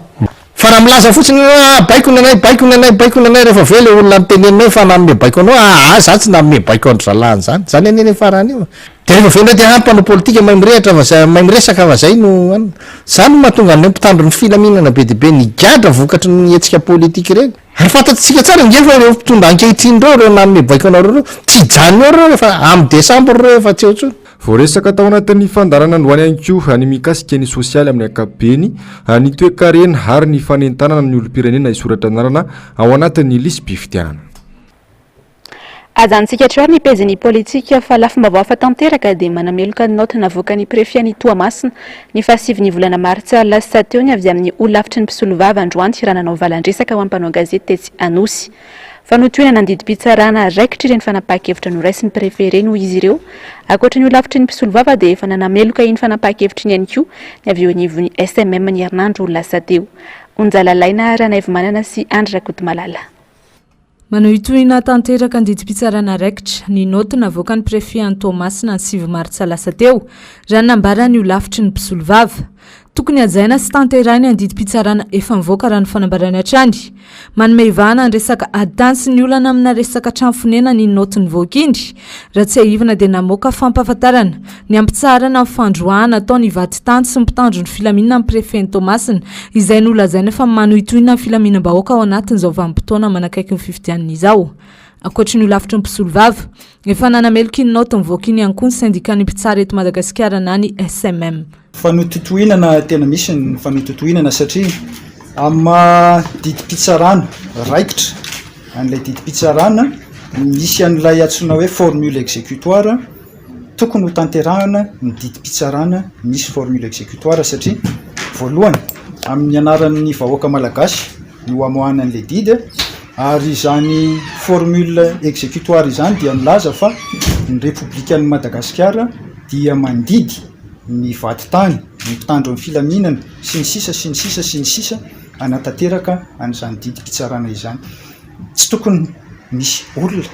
S7: fa raha milaza fotsiny baiko ny anay baiko ny anay baiko ny anay rehefa vele olona nytenenina fa nanome baiko anao za tsy nanome baiko andro zalahany zany aneny farany io de rehefa aveo ndray de ampanao politika mahay mirehatra mahay miresaka va zay no za no mahatonga an'ireo mpitandro ny filaminana be de be nigadra vokatry ny etsika politika reny ary fantatsika tsara nge fa reo mpitondra ankehitriny reo reo nanome baiko anao reo tsy janony eo reo rehefa amin'ny desambra reo efa tsy eo tsony
S19: voaresaka tao anatin'ny fandarana androany ihany koa ny mikasika ny sosialy amin'ny ankapobeny ny toe-karena ary ny fanentanana ny olom-pirenena isoratra anarana ao anatin'ny lisy mpifidianana
S2: azantsika hatrary ny pezin'ny politika fa lafombaovao afa tanteraka dia manameloka ny nota navoaka ny prefia ny Toamasina ny fahasivy volana martsa lasa teo ny avy amin'ny olafitry ny mpisolo vava androany raha nanao valandresaka ho am-panao gazety Tetsy Anosy fa notoina nandidim-pitsarana raikitra ireny fanapahan-kevitra noraisy ny prefere no izy ireo akoatra ny olafitry ny mpisolo vava dia efa nanameloka iny fanapahan-kevitra ny ihany koa ny avy eo anivon'ny SMM ny herinandro lasa teo onjalalaina Ranaivo Manana sy Andra Kotomalala.
S8: Manao itohina tanteraka andidim-pitsarana raikitra ny nota navoaka ny prefia ny Toamasina ny 7 martsa lasa teo raha nambara ny olafitry ny mpisolo vava tokony ajaina sy tanterahiny andidim-pitsarana efa mivoaka raha ny fanambarany hatrany manome ivahana ny resaka adany sy ny olana amina resaka trano-fonena ny nota nivoaka indry raha tsy ahivana dia namoaka fampahafantarana ny ampitsarana amin'ny fandroahana atao ny vati-tany sy mpitandro ny filaminana amin'ny prefia ny Toamasina izay nolazaina fa mano itohina ny filaminam-bahoaka ao anatin'izao vanim-potoana manakaiky ny fifidianana izao akoatra ny olafitry ny mpisolo vava efa nanameloka iny nota mivoaka iny ihany koa ny syndicat ny mpitsara eto Madagasikara na ny SMM
S20: fanototohinana tena misy ny fanototohinana satria amma didim-pitsarana raikitra an'ilay didim-pitsarana misy an'ilay antsoina hoe formule exécutoire tokony ho tanterahana ny didim-pitsarana misy formule exécutoire satria voalohany amin'ny anaran'ny vahoaka malagasy no amoahana an'ilay didy ary izany formule exécutoire izany dia milaza fa ny républicaine Madagasikara dia mandidy ny vati-tany ny mpitandro amin'ny filaminana sy ny sisa sy ny sisa sy ny sisa anatanteraka an'izany didim-pitsarana izany tsy tokony misy olona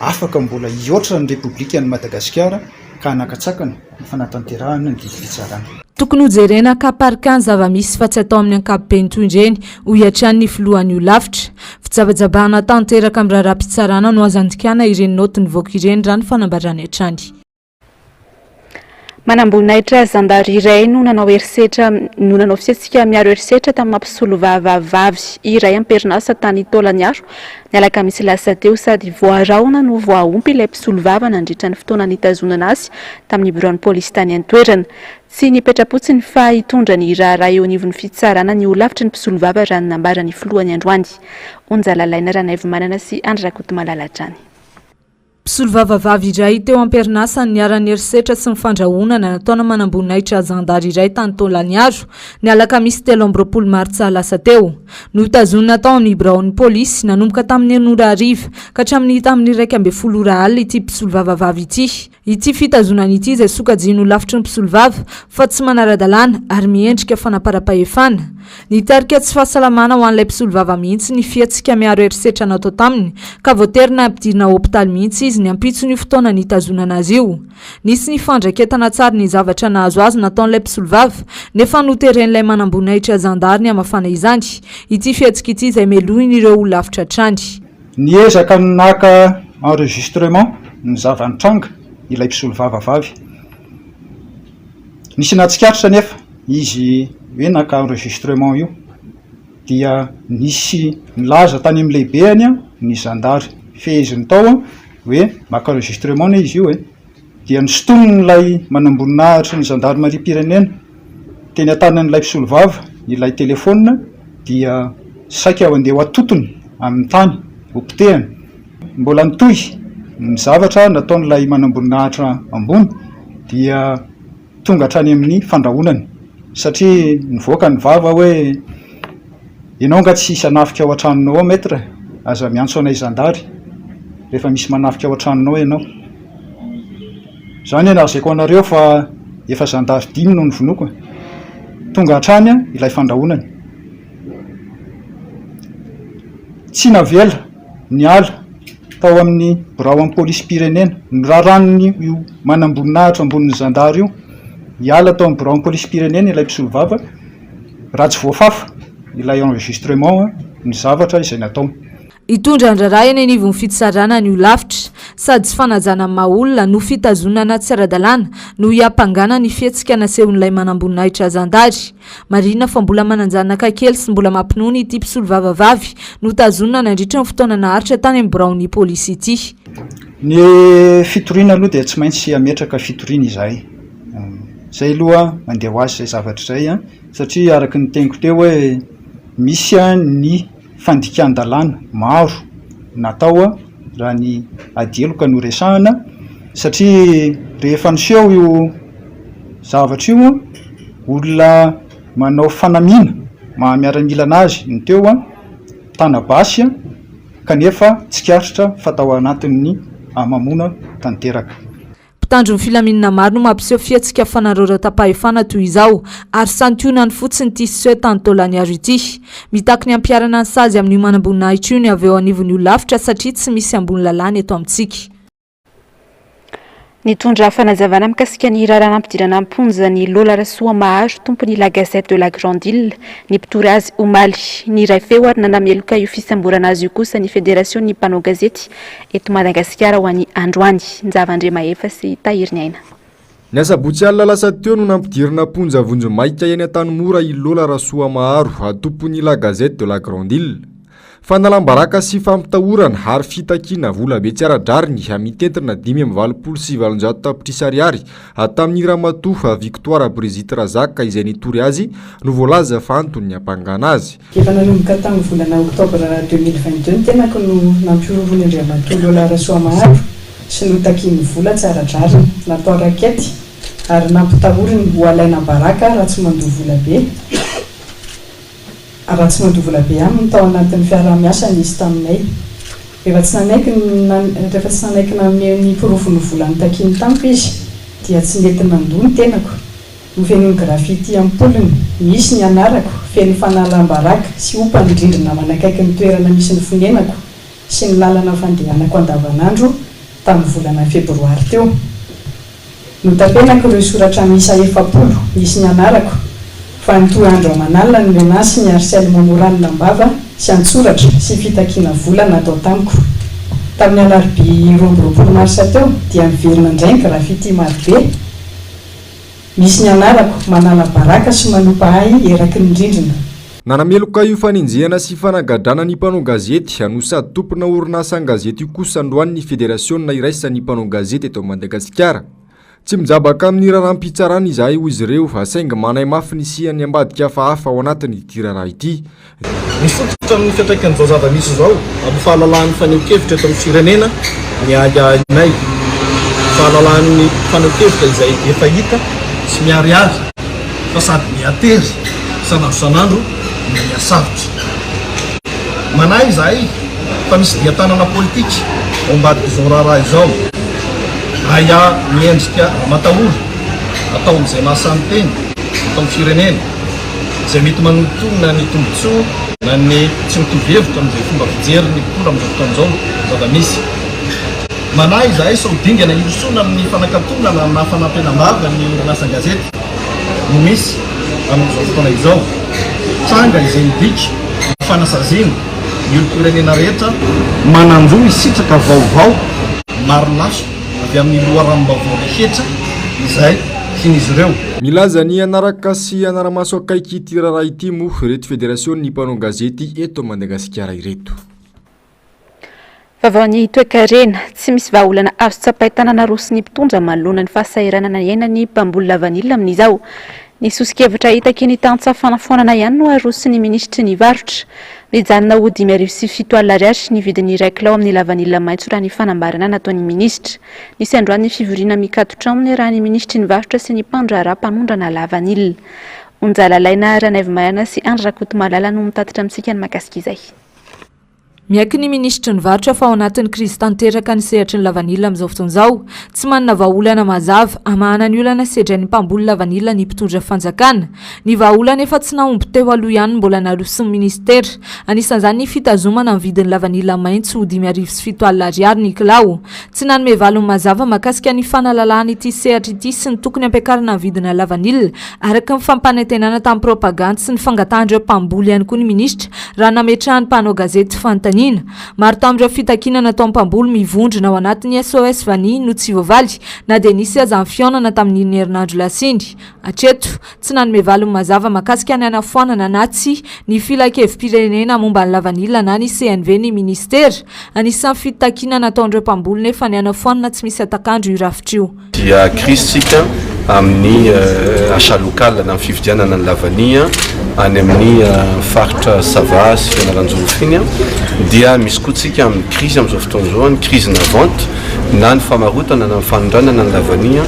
S20: afaka mbola hihoatra ny républicaine Madagasikara ka anakatsakana ny fanatanterahana ny didim-pitsarana
S8: tokony hojerena kaparikany zava-misy fa tsy atao amin'ny ankapobeny toy ireny ho hiatrany filohan'ny olafitra fijabajabahana tanteraka amin'ny raharaham-pitsarana no azandikana ireny nota nivoaka ireny raha ny fanambarany hatrany
S2: manamboninahitra zandary iray no nanao fiatsika miaro herisetra tamin'ny mampisolo vavy iray am-perinasa tany Taolaniaro ny alakamisy lasa teo sady voaraona no voaompy ilay mpisolo vava nandritra ny fotoana nitazonana azy tamin'ny bureau-ny polisy tany an-toerana tsy nipetrapotsiny fa hitondra ny raharaha eo anivon'ny fitsarana ny olafitry ny mpisolo vava raha nambara ny filohany androany onjalalaina Ranaivo Manana sy Andra Kotomalala hatrany
S8: mpisolo vavavavy iray teo am-perinasa ny niarany herisetra sy ny fandrahonana nataona manamboninahitra zandary iray tany Taolaniaro ny alakamisy 13 martsa lasa teo no tazonina tao amin'ny bureau-ny polisy nanomboka tamin'ny 9:00 ka hatramin'ny tamin'ny 1:10 ity mpisolo vavavavy ity fitazonana ity izay sokajiny olafitry ny mpisolo vava fa tsy manara-dalàna ary miendrika fanaparam-pahefana nitarika tsy fahasalamana ho an'ilay mpisolo vava mihitsy ny fiatsika miaro herisetra natao taminy ka voaterina ampidirina hôpitaly mihitsy izy ny ampitso ny fotoana nitazonana azy io nisy ny fandraiketana tsara ny zavatra nahazo azy nataon'ilay mpisolo vava nefa noteren'ilay manamboninahitra zandary ny amafana izany ity fiatsika ity izay melohiny ireo olafitra hatrany
S20: niezaka naka enregistrement ny zavanitranga ilay mpisolo vavavavy nisy natsikaritra nefa izy hoe naka enregistrement io dia nisy nilaza tany amin'ny lehibeany ny zandary feheziny tao hoe maka enregistrement izy io dia nisotonon'ilay manamboninahitra ny zandary marim-pirenena teny an-tanan'ilay mpisolo vava ilay telefona dia saika ao andeha ho atotony amin'ny tany hopitehany mbola nitohy ny zavatra nataon'ilay manamboninahitra ambony dia tonga hatrany amin'ny fandrahonany satria nivoaka ny vava hoe ianao nga tsy isanafika ao an-tranonao ao maître aza miantso anay zandary rehefa misy manafika ao an-tranonao ianao zany nazaiko anareo fa efa zandary 5 no nivonoko tonga hatrany ilay fandrahonany tsy navela ny ala tao amin'ny bureau-ny polisy pirenena ny raharanony io manamboninahitra ambonin'ny zandary io hiala tao amin'ny bureau-ny polisy pirenena ilay mpisolo vava raha tsy voafafa ilay enregistrement ny zavatra izay natao
S8: hitondra andraray eny anivon'ny fitsarana ny olavitra sady tsy fanajana amin'ny maolona no fitazonana tsy ara-dalàna no hiampangana ny fihetsika nasehon'ilay manamboninahitra azandary. Marina fa mbola mananjanaka kely sy mbola mampinono ity mpisolo vavavavy no tazonina nandritra ny fotoana naharitra tany amin'ny biraon'ny polisy ity.
S20: Ny fitoriana aloha dia tsy maintsy ametraka fitoriana izay. Zay aloha mandeha ho azy izay zavatra izay a satria araka ny teniko teo hoe misy ny fandikan-dalàna maro natao raha ny adeloka no resahana satria rehefa niseho io zavatra io olona manao fanamina miaramila anazy ny teo tanabasy kanefa tsikaritra fatao anatin'ny mamona tanteraka.
S8: Mpitandro ny filaminana maro no mampiseho fihetsika fanarora tapahefana toy izao ary santionany fotsiny ity seho tany taolany azo ity. Mitaky ny ampiarana ny sazy amin'ny manamboninahitra io ny avy eo anivon'ny olavitra satria tsy misy ambony lalàna eto amintsika.
S2: Nitondra fanazavana mikasika ny rarana ampidirana amponja ny Lola Rasoa Maharo tompony La Gazette de la Grande Île ny mpitory azy omaly ny ray feo ary nanameloka io fisamborana azy io kosa ny Fédération ny mpanao gazety eto Madagasikara ho an'ny androany Nzavandre Mahefa sy Tahiriny Aina.
S19: Ny asabotsy alina lasa teo no nampidirana ponja vonjo maika eny an-tanimora i Lola Rasoa Maharo tompony La Gazette de la Grande Île. Fanalambaraka sy fampitahorana ary fitakiana vola be tsy ara-drariny amitentina 5,7 tapitrisa ariary tamin'ny ramatoa Victoire Brigitte Razaka izay nitory azy no voalaza fa antony hampangana azy.
S21: Efa nanomboka tamin'ny volana oktobra 2022 tenako no nampirovony Andriamatoa Lola Rasoa Maharo sy notakiany vola tsy ara-drariny natao rakety ary nampitahoriny ho alaina baraka raha tsy mandoa vola be. Raha tsy mandoa vola be aminy tao anatin'ny fiarah-miasa nisy taminay. Rehefa tsy nanaikina ny pirofony vola nitakiny tamiko izy dia tsy nety nandoa ny tenako. Nofeny ny graffiti amin'ny polony, misy ny anarako, feno fanalam-baraka sy ompandrindrina manakaiky ny toerana misy ny fonenako sy ny lalana fandehanako andavanandro tamin'ny volana febroary teo. Notapenako ireo soratra miisa 7 misy ny anarako fa nitoy andro amanalina ny menasy ny harcèlement moral lambava sy antsoratra sy fitakiana vola natao tamiko. Tamin'ny alarobia 20 marsa teo dia miverina indray ny graffiti marobe. Misy ny anarako manala baraka sy manompa ahy eraky ny rindrina.
S19: Nanameloka io faninjehana sy fanagadrana ny mpanao gazety no sady tompona orinasa gazety io kosa androany ny Fédération iraisany mpanao gazety eto Madagasikara. Tsy mijabaka amin'ny raram-pitsarana izahay ho izy ireo fa saingy manay mafy ny siany ambadika hafahafa ao anatin'ity raharaha ity.
S22: Mifototra amin'ny fiantraikan'izao zava-misy izao amin'ny fahalalan'ny faneho-kevitra eto amin'ny firenena ny ahinay fahalalan'ny faneho-kevitra izay efa hita sy miariary fa sady miatery sanandro no miasavitra. Manahy izahay fa misy diatanana politika ao ambadika izao raharaha izao. Aya miendrika matahory atao amin'izay mahasamy teny atao amin'ny firenena izay mety manontona ny tombontsoa na ny tsy mitovy hevitra amin'izay fomba fijery ny mpitondra amin'izao fotoana izao zava-misy. Manahy izahay sao dingana irosoana amin'ny fanakatonana na fanampenam-bava ny orinasa gazety no misy amin'izao fotoana izao. Tranga izay midika fanasaziana ny olom-pirenena rehetra mananjo isitraka vaovao maro laso avy amin'ny loharam-baovao rehetra izay tian'izy ireo.
S19: Milaza ny anaraka sy anaramaso akaiky ity raharaha ity moa ireto Fédération ny mpanao gazety eto Madagasikara ireto.
S2: Vavaony toe-karena tsy misy vahaolana azo tsapahi-tanana roso ny mpitondra manoloana ny fahasahiranana iainany mpamboly lavanilina amin'izao. Ny sosikevitra hitaka ny tantsa-fanafonana ihany no arosy ny ministry ny varotra. Mijanona ho 5,7 alina ny vidin'ny 1 kilao amin'ny lavanilina maitso raha ny fanambarana nataon'ny ministra. Nisy androany ny fivoriana mikatotra aminy raha ny ministry ny varotra sy ny mpandraharaha mpanondrana lavanilina. Onjalalaina Ranaivo Mayana sy Andry Rakotomalala no mitatitra amintsika ny makasika izay.
S8: Miaiky ny ministry ny varotra fa ao anatin'ny krizy tanteraka ny sehatry ny lavanilina amin'izao fotoana izao, tsy manana vahaolana mazava hamahana ny olana sedrany mpamboly lavanilina ny mpitondra fanjakana. Ny vahaolana efa tsy nahomby teo aloha ihany mbola narosin'ny ministera. Anisan'izany ny fitazomana ny vidin'ny lavanilina maitso ho 5,7 alina ny kilao. Tsy nanome valony mazava makasika ny fanalalahana ity sehatra ity sy ny tokony ampiakarana ny vidina lavanilina araka ny fampanantenana tamin'ny propaganda sy ny fangatahana ireo mpamboly ihany koa ny ministra raha nametrahany mpanao gazety fanontania vanina maro tamin'ireo fitakinana tao mpamboly mivondrona ao anatin'ny SOS Vani no tsy voavaly na dia nisy aza ny fionana tamin'ny herinandro lasindry. Hatreto tsy nanome valiny mazava makasika ny anafoanana na tsy ny filakevim-pirenena momba ny lavanila na ny CNV ny ministera. Anisan'ny fitakinana ataon'ireo mpamboly nefa ny anafoanana tsy misy atakandro irafitra io.
S1: Dia krisitsika amin'ny asa lokala na fividianana ny lavania any amin'ny faritra Sava sy Fianaranjolofo iny dia misy koa tsika amin'ny krizy amin'izao fotoana izao ny krizy na vente na ny famarotana na ny fanondranana ny lavania.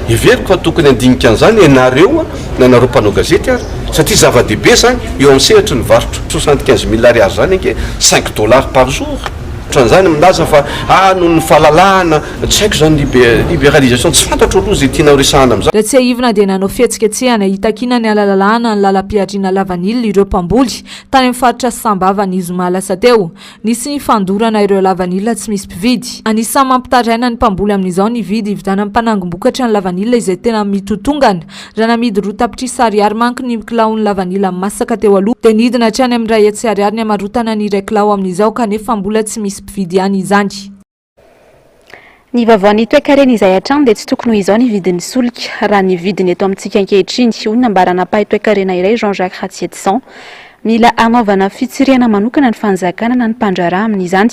S1: Iveriko fa tokony andinika an'izany ianareo na anareo mpanao gazety ary satria zava-dehibe zany eo amin'ny sehatry ny varotra 75 000 ariary zany anke $5 par jour. Ohatran'izany milaza fa noho ny fahalalahana tsy haiko zany libéralisation tsy fantatro aloha zay tianao resahana amin'izany.
S8: Raha tsy ahivina dia nanao fihetsiketsehana hitakina ny alalalahana ny lalam-piadriana lavanila ireo mpamboly tany amin'ny faritra Sambava ny zoma lasa teo. Nisy ny fandorana ireo lavanila tsy misy mpividy. Anisan'ny mampitaraina ny mpamboly amin'izao ny vidy hividana amin'ny mpanangom-bokatra ny lavanila izay tena mitotongana. Raha namidy roa tapitrisa ariary manko ny kilaon'ny lavanila masaka teo aloha dia nidina hatrany amin'ny ray hetsy ariary ny amarotana ny iray kilao amin'izao kanefa mbola tsy misy mpividy ihany izany.
S2: Ny vaovao toe-karena izay hatrany dia tsy tokony ho izao ny vidin'ny solika raha ny vidiny eto amintsika ankehitriny. Hoy ny nambarana mpahay toe-karena iray Jean-Jacques Ratsietson. Mila anaovana fitsiriana manokana ny fanjakana na ny mpandraraha amin'izany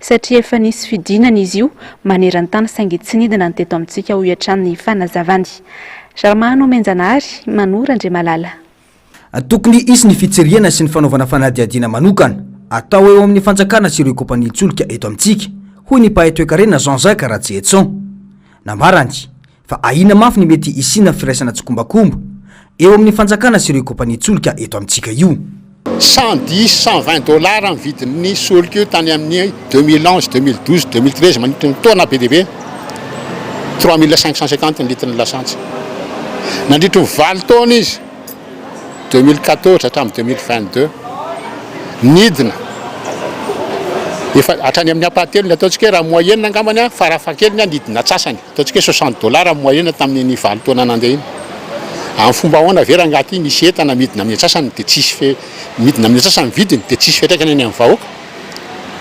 S2: satria efa nisy fidinana izy io maneran-tany saingy tsy nidina ny teto amintsika ho hatrany ny fanazavany. Jarmano Menjanary, Manora Andriamalala.
S10: Tokony isy ny fitsiriana sy ny fanaovana fanadihadiana manokana atao eo amin'ny fanjakana sy ireo kompania-tsolika eto amintsika. Hoy ny mpahay toe-karena Jean-Jacques Ratsietson. Nambarany fa ahina mafy ny mety isina firaisana tsokombakomba eo amin'ny fanjakana sy ireo kompania-tsolika eto amintsika io.
S17: $110-120 amin'ny vidin'ny solika io tany amin'ny 2011, 2012, 2013 manitra ny taona be dehibe 3550 ny litre ny lasantsy. Nandritry ny 4 taona izy 2014 hatramin'ny 2022 nidina efa hatrany amin'ny apatelo ataontsika raha moyenne angambany farafahakeliny nidina atsasany ataontsika $60 moyenne tamin'ny 4 taona nandeha iny. Amin'ny fomba ahoana vera angaty misy entana midina amin'ny atsasany dia tsisy midina amin'ny atsasany vidiny dia tsisy fiatraikany any amin'ny vahoaka.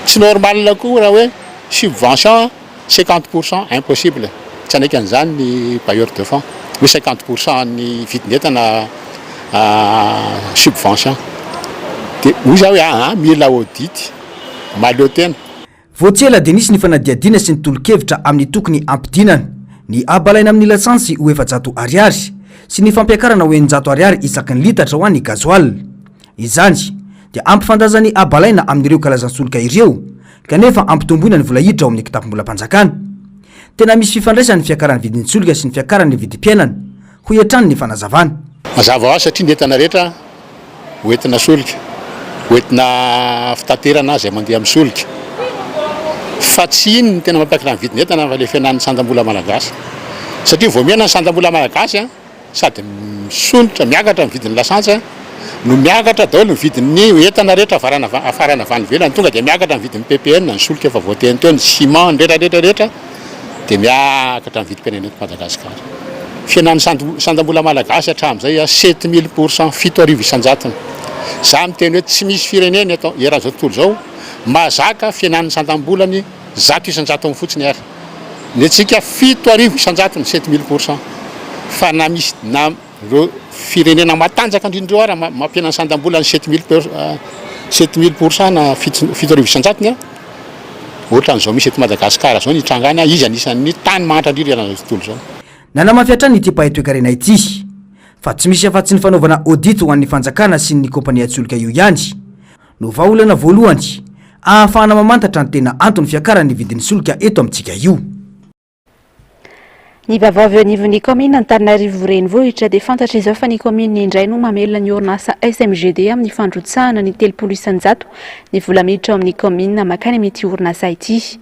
S17: Tsy normal koa raha hoe subvention 50% impossible. Tsy anaiky an'izany ny bailleur de fonds hoe 50% ny vidin'entana subvention. Dia hoy za hoe mila audit maleo tena.
S10: Voatsela dia nisy ny fanadihadiana sy ny tolo-kevitra amin'ny tokony ampidinana ny abalaina amin'ny lasansy ho $700 sy ny fampiakarana ho $900 isaky ny litatra ho an'ny gasoil. Izany dia ampifandazany abalaina amin'ireo kalazan-solika ireo kanefa ampitomboina ny volahidra ao amin'ny kitapom-bolam-panjakana. Tena misy fifandraisany fiakaran'ny vidin'ny solika sy ny fiakaran'ny vidim-piainana ho hiatrany ny fanazavana.
S17: Mazava ho azy satria ny entana rehetra hoentina solika, hoentina fitaterana izay mandeha amin'ny solika. Fa tsy iny ny tena mampiakatra ny vidiny entana fa le fiainan'ny sandam-bola malagasy. Satria vao miaina ny sandam-bola malagasy sady misonitra miakatra ny vidin'ny lasantsy no miakatra daholo ny vidin'ny entana rehetra afarana avany ivelany tonga dia miakatra ny vidin'ny PPN ny solika efa voateny teo ny ciment ny rehetra dia miakatra ny vidim-piainana eto Madagasikara. Fiainan'ny sandam-bola malagasy hatramin'izay 7000% 7,000 isan-jatony. Za miteny hoe tsy misy firenena eto eran'izao tontolo izao mahazaka fiainan'ny sandam-bolany 100 isan-jatony fotsiny ary. Ny antsika 7,000 isan-jatony 7000%. Fa na misy na firenena matanjaka indrindra ary mampiaina ny sandam-bolany 7000% na 7,000 isan-jatony ohatran'izao misy eto Madagasikara zao ny trangany izy anisan'ny tany manitra indrindra eran'izao tontolo izao.
S10: Nanamafiatrany ity mpahay toe-karena ity fa tsy misy afa-tsy ny fanaovana audit ho an'ny fanjakana sy ny kompania-tsolika io ihany no vahaolana voalohany ahafahana mamantatra ny tena antony fiakaran'ny vidin'ny solika eto amintsika io.
S2: Ny vaovao anivon'ny komina Antananarivo renivohitra dia fantatra izao fa ny komina indray no mamelona ny orinasa SMGD amin'ny fandrotsahana ny 30 isan-jato ny vola miditra ao amin'ny komina makany amin'ity orinasa ity.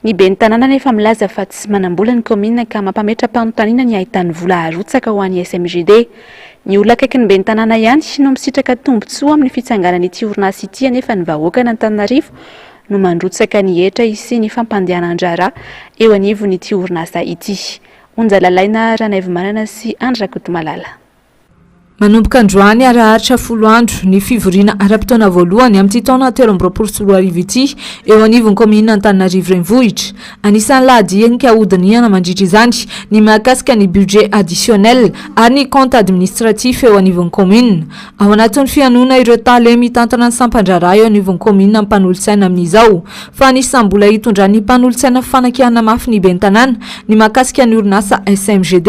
S2: Ny ben'ny tanàna nefa milaza fa tsy manambola ny komina ka mampametra-panontaniana ny ahitany vola arotsaka ho an'ny SMGD. Ny olona akaiky ny ben'ny tanàna ihany no misitraka tombontsoa amin'ny fitsanganan'ity orinasa ity anefa ny vahoaka ny Antananarivo no mandrotsaka ny hetra sy ny fampandehanan-draharaha eo anivon'ity orinasa ity. Unjalalaina Ranaivo Manana sy Andra Kutumalala.
S8: manomboka androany araharitra 10 andro ny fivoriana ara-potoana voalohany amin'ity taona 2024 ity eo anivon'ny komina Antananarivo renivohitra. Anisan'ny lahadinika ahodinihana mandritra izany ny mahakasika ny budget additionnel ary ny compte administratif eo anivon'ny komina. Ao anatin'ny fianoana ireo tale mitantana ny sampandrara eo anivon'ny komina mpanolotsaina amin'izao fa anisan'ny mbola hitondran'ny mpanolotsaina fanakihana mafy ny ben'ny tanàna ny mahakasika ny orinasa SMGD.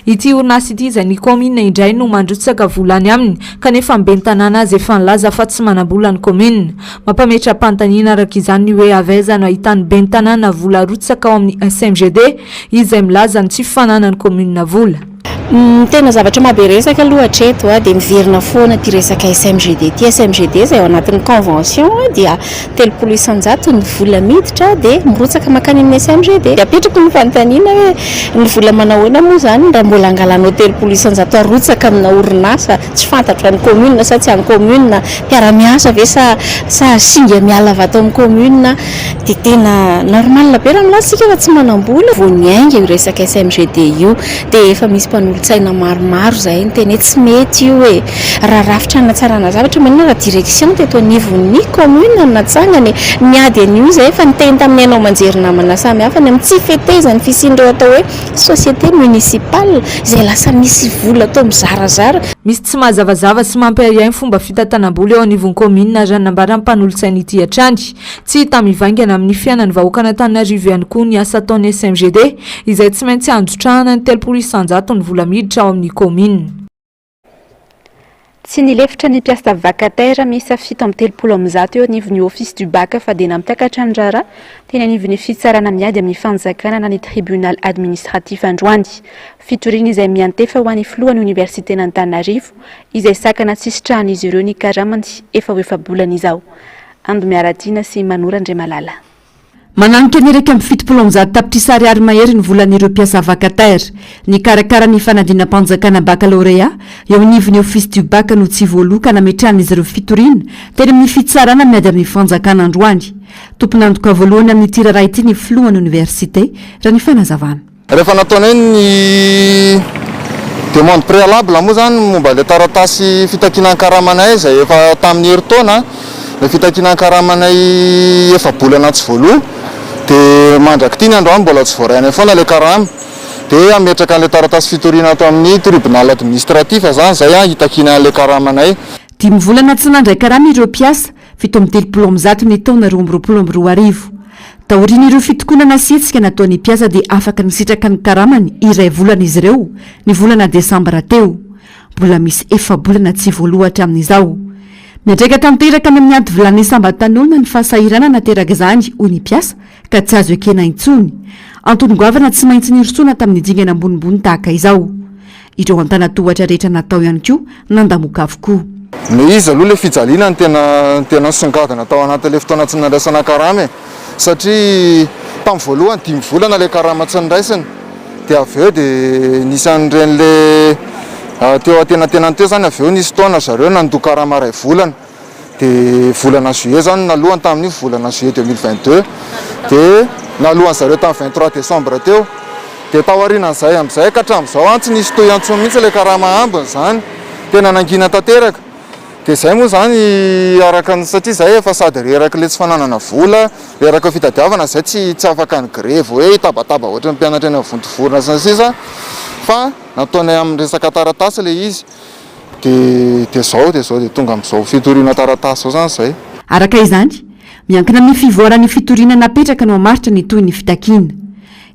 S8: Ity orinasa ity izay ny komina indray no mandrotsaka volany aminy kanefa mben'ny tanàna azy efa nilaza fa tsy manambola ny komina. Mampametra-panontaniana araka izany hoe avaiza no ahitany ben'ny tanàna vola rotsaka ao amin'ny SMGD izay milaza ny tsy fifanana ny komina vola.
S5: Tena zavatra mabe resaka aloha hatreto dia miverina foana ty resaka SMGD. Ty SMGD izay ao anatin'ny convention dia 300 ny vola miditra dia mirotsaka makany amin'ny SMGD. Dia apetrako ny fanontaniana hoe ny vola manahoana moa zany raha mbola angalanao 300 arotsaka amina orinasa tsy fantatro ny commune sa tsy any commune mpiara-miasa ve sa singa miala avy ato amin'ny commune dia tena normal be raha milasika fa tsy manambola vao niainga io resaka SMGD io dia efa misy mpanolotsaina maromaro zay tena tsy mety io hoe raha rafitra natsarana zavatra manina raha direction teto anivon'ny commune natsangany miady an'io zay fa niteny tamin'ny anao manjery namana samy hafa ny amin'ny tsy fetezany fisindreo atao hoe société municipale izay lasa misy vola atao mizarazara.
S8: Misy tsy mazavazava sy mampiahiahy fomba fitantanam-bola eo anivon'ny komina raha nambara mpanolotsaina ity hatrany. Tsy hita mivangana amin'ny fiainan'ny vahoaka Antananarivo ihany koa ny asa ataon'ny SMGD izay tsy maintsy anjotrahana ny 300 ny vola miditra ao amin'ny komina.
S2: Tsy nilefitra ny mpiasa vacataire miisa 730 eo anivon'ny office du bac fa dia nampiakatra ny rara teny anivon'ny fitsarana miady amin'ny fanjakana na ny tribunal administratif androany. Fitoriana izay miantefa ho an'ny filohan'ny université n'Antananarivo izay sakana tsisitrahan'izy ireo ny karamany efa ho efa-bolana izao. Ando miaradiana sy Manora Andriamalala.
S12: Mananika ny raika amin'ny 70 tapitrisa ariary mahery ny volan'ireo mpiasa vacataire ny karakara ny fanadina-mpanjakana baccalauréat eo anivon'ny office du bac no tsy voaloka nametran'izy ireo fitoriana teny amin'ny fitsarana miady amin'ny fanjakana androany. Tompon'andoka voalohany amin'ny tirara ity ny filohan'ny université raha ny fanazavana.
S17: Rehefa nataonay ny demande préalable moa zany momba le taratasy fitakinan-karamanay izay efa tamin'ny herintaona le fitakinan-karamanay efa bolana tsy voaloha dia mandraky ity ny androany mbola tsy voarainay foana le karama dia ametraka an'ilay taratasy fitoriana ato amin'ny tribunal administratif zany izay hitakina an'ilay karamanay.
S12: 10 volana tsy nandray karama ireo mpiasa fito amin'ny 30 ny taona 2022. Taorian'ireo fitokonana setsika nataon'ny mpiasa dia afaka nisitraka ny karamany iray volana izy ireo ny volana desambra teo. Mbola misy efa bolana tsy voalohatra amin'izao. Miandraika tanteraka ny amin'ny anty volana sambatan'olona ny fahasahirana nateraka izany hoy ny mpiasa ka tsy azo ekena intsony. Antony goavana tsy maintsy nirosoana tamin'ny dingana ambonimbony tahaka izao. Ireo antanatohatra rehetra natao ihany koa nandamoka avokoa.
S17: Ny izy aloha le fijaliana ny tena songadina tao anatin'ilay fotoana tsy nandraisana karama satria tamin'ny voalohany 10 volana le karama tsy niraisina dia avy eo dia nisy an'ireny teo atenatenany teo zany avy eo nisy taona zareo nandoa karama ray volana dia volana juillet zany nalohany tamin'io volana juillet 2022 dia nalohany zareo tamin'ny 23 décembre teo dia taorianan'izay amin'izay ka hatramin'izao tsy nisy toy antsony mihitsy le karama ambiny zany tena nangina tanteraka. Dia izay moa zany araka satria izay efa sady reraka le tsy fananana vola reraka fitadiavana izay tsy afaka ny grève hoe hitabataba ohatra ny mpianatra eny vontovorona sy ny sisa fa nataonay amin'ny resaka taratasy le izy dia zao dia tonga amin'izao fitoriana taratasy zao zany izay.
S12: Araka izany miankina amin'ny fivoaran'ny fitoriana napetraka no hamaritra ny toy ny fitakiana.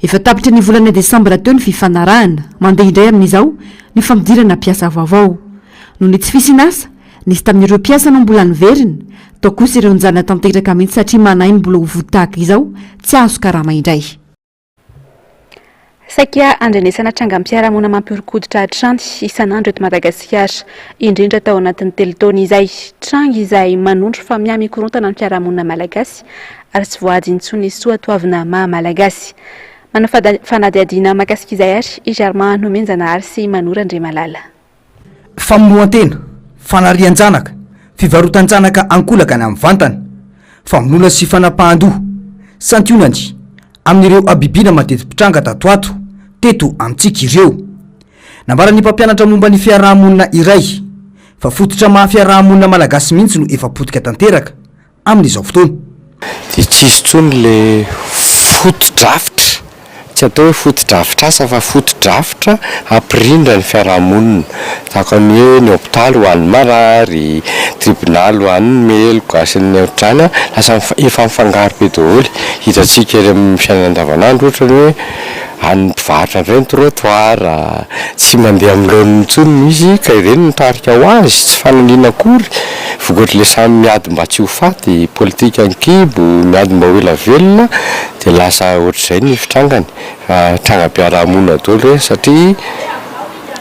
S12: Efa tapitra ny volana desambra teo ny fifanarahana mandeha indray amin'izao ny fampidirana mpiasa vaovao no ny tsy fisinasa nisy tamin'ireo mpiasa no mbola niverina tao kosa ireo njana tanteraka mihitsy satria manahy mbola ho votahaka izao tsy azo karama indray.
S2: Saika andrenesana trangam-piarahamonina mampiorokoditra hatrany isan'andro eto Madagasikara indrindra tao anatin'ny telotona izay tranga izay manondro fa miha mikorontana ny fiarahamonina malagasy ary tsy voady intsony soatoavina maha malagasy. Manao fanadihadiana makasika izay ary Ijarma Nomenjanahary sy Manora Andriamalala.
S10: Famonoan-tena, fanarian-janaka, fivarotan-janaka ankolaka ny amin'ny vantana, famonoana sy fanapahan-doha, santionany amin'ireo abibina matetim-pitranga tatoato teto amintsika ireo. nambara ny mpampianatra momba ny fiarahamonina iray fa fototra mahafiarahamonina malagasy mihitsy no efa potika tanteraka amin'izao fotoana
S6: de tsisy tsony le foto-drafitra tsy atao hoe foto-drafitra asa fa foto-drafitra ampirindra ny fiarahamonina tahaka ny hoe ny hôpitaly ho an'ny marary tribonaly ho an'ny meloka sy ny ohatrany lasa efa mifangaro be daholo hitantsika ery amin'ny fiainana andavanandro ohatra ny hoe any mpivarotra indray ny trottoir tsy mandeha amin'ny laoniny intsony misy ka ireny nitarika ho azy tsy fananina akory vokoatra le samy miady mba tsy ho faty politika ankibo miady mba ho ela velona dia lasa ohatr'izay ny fitrangany trangam-piarahamonina daholo hoe satria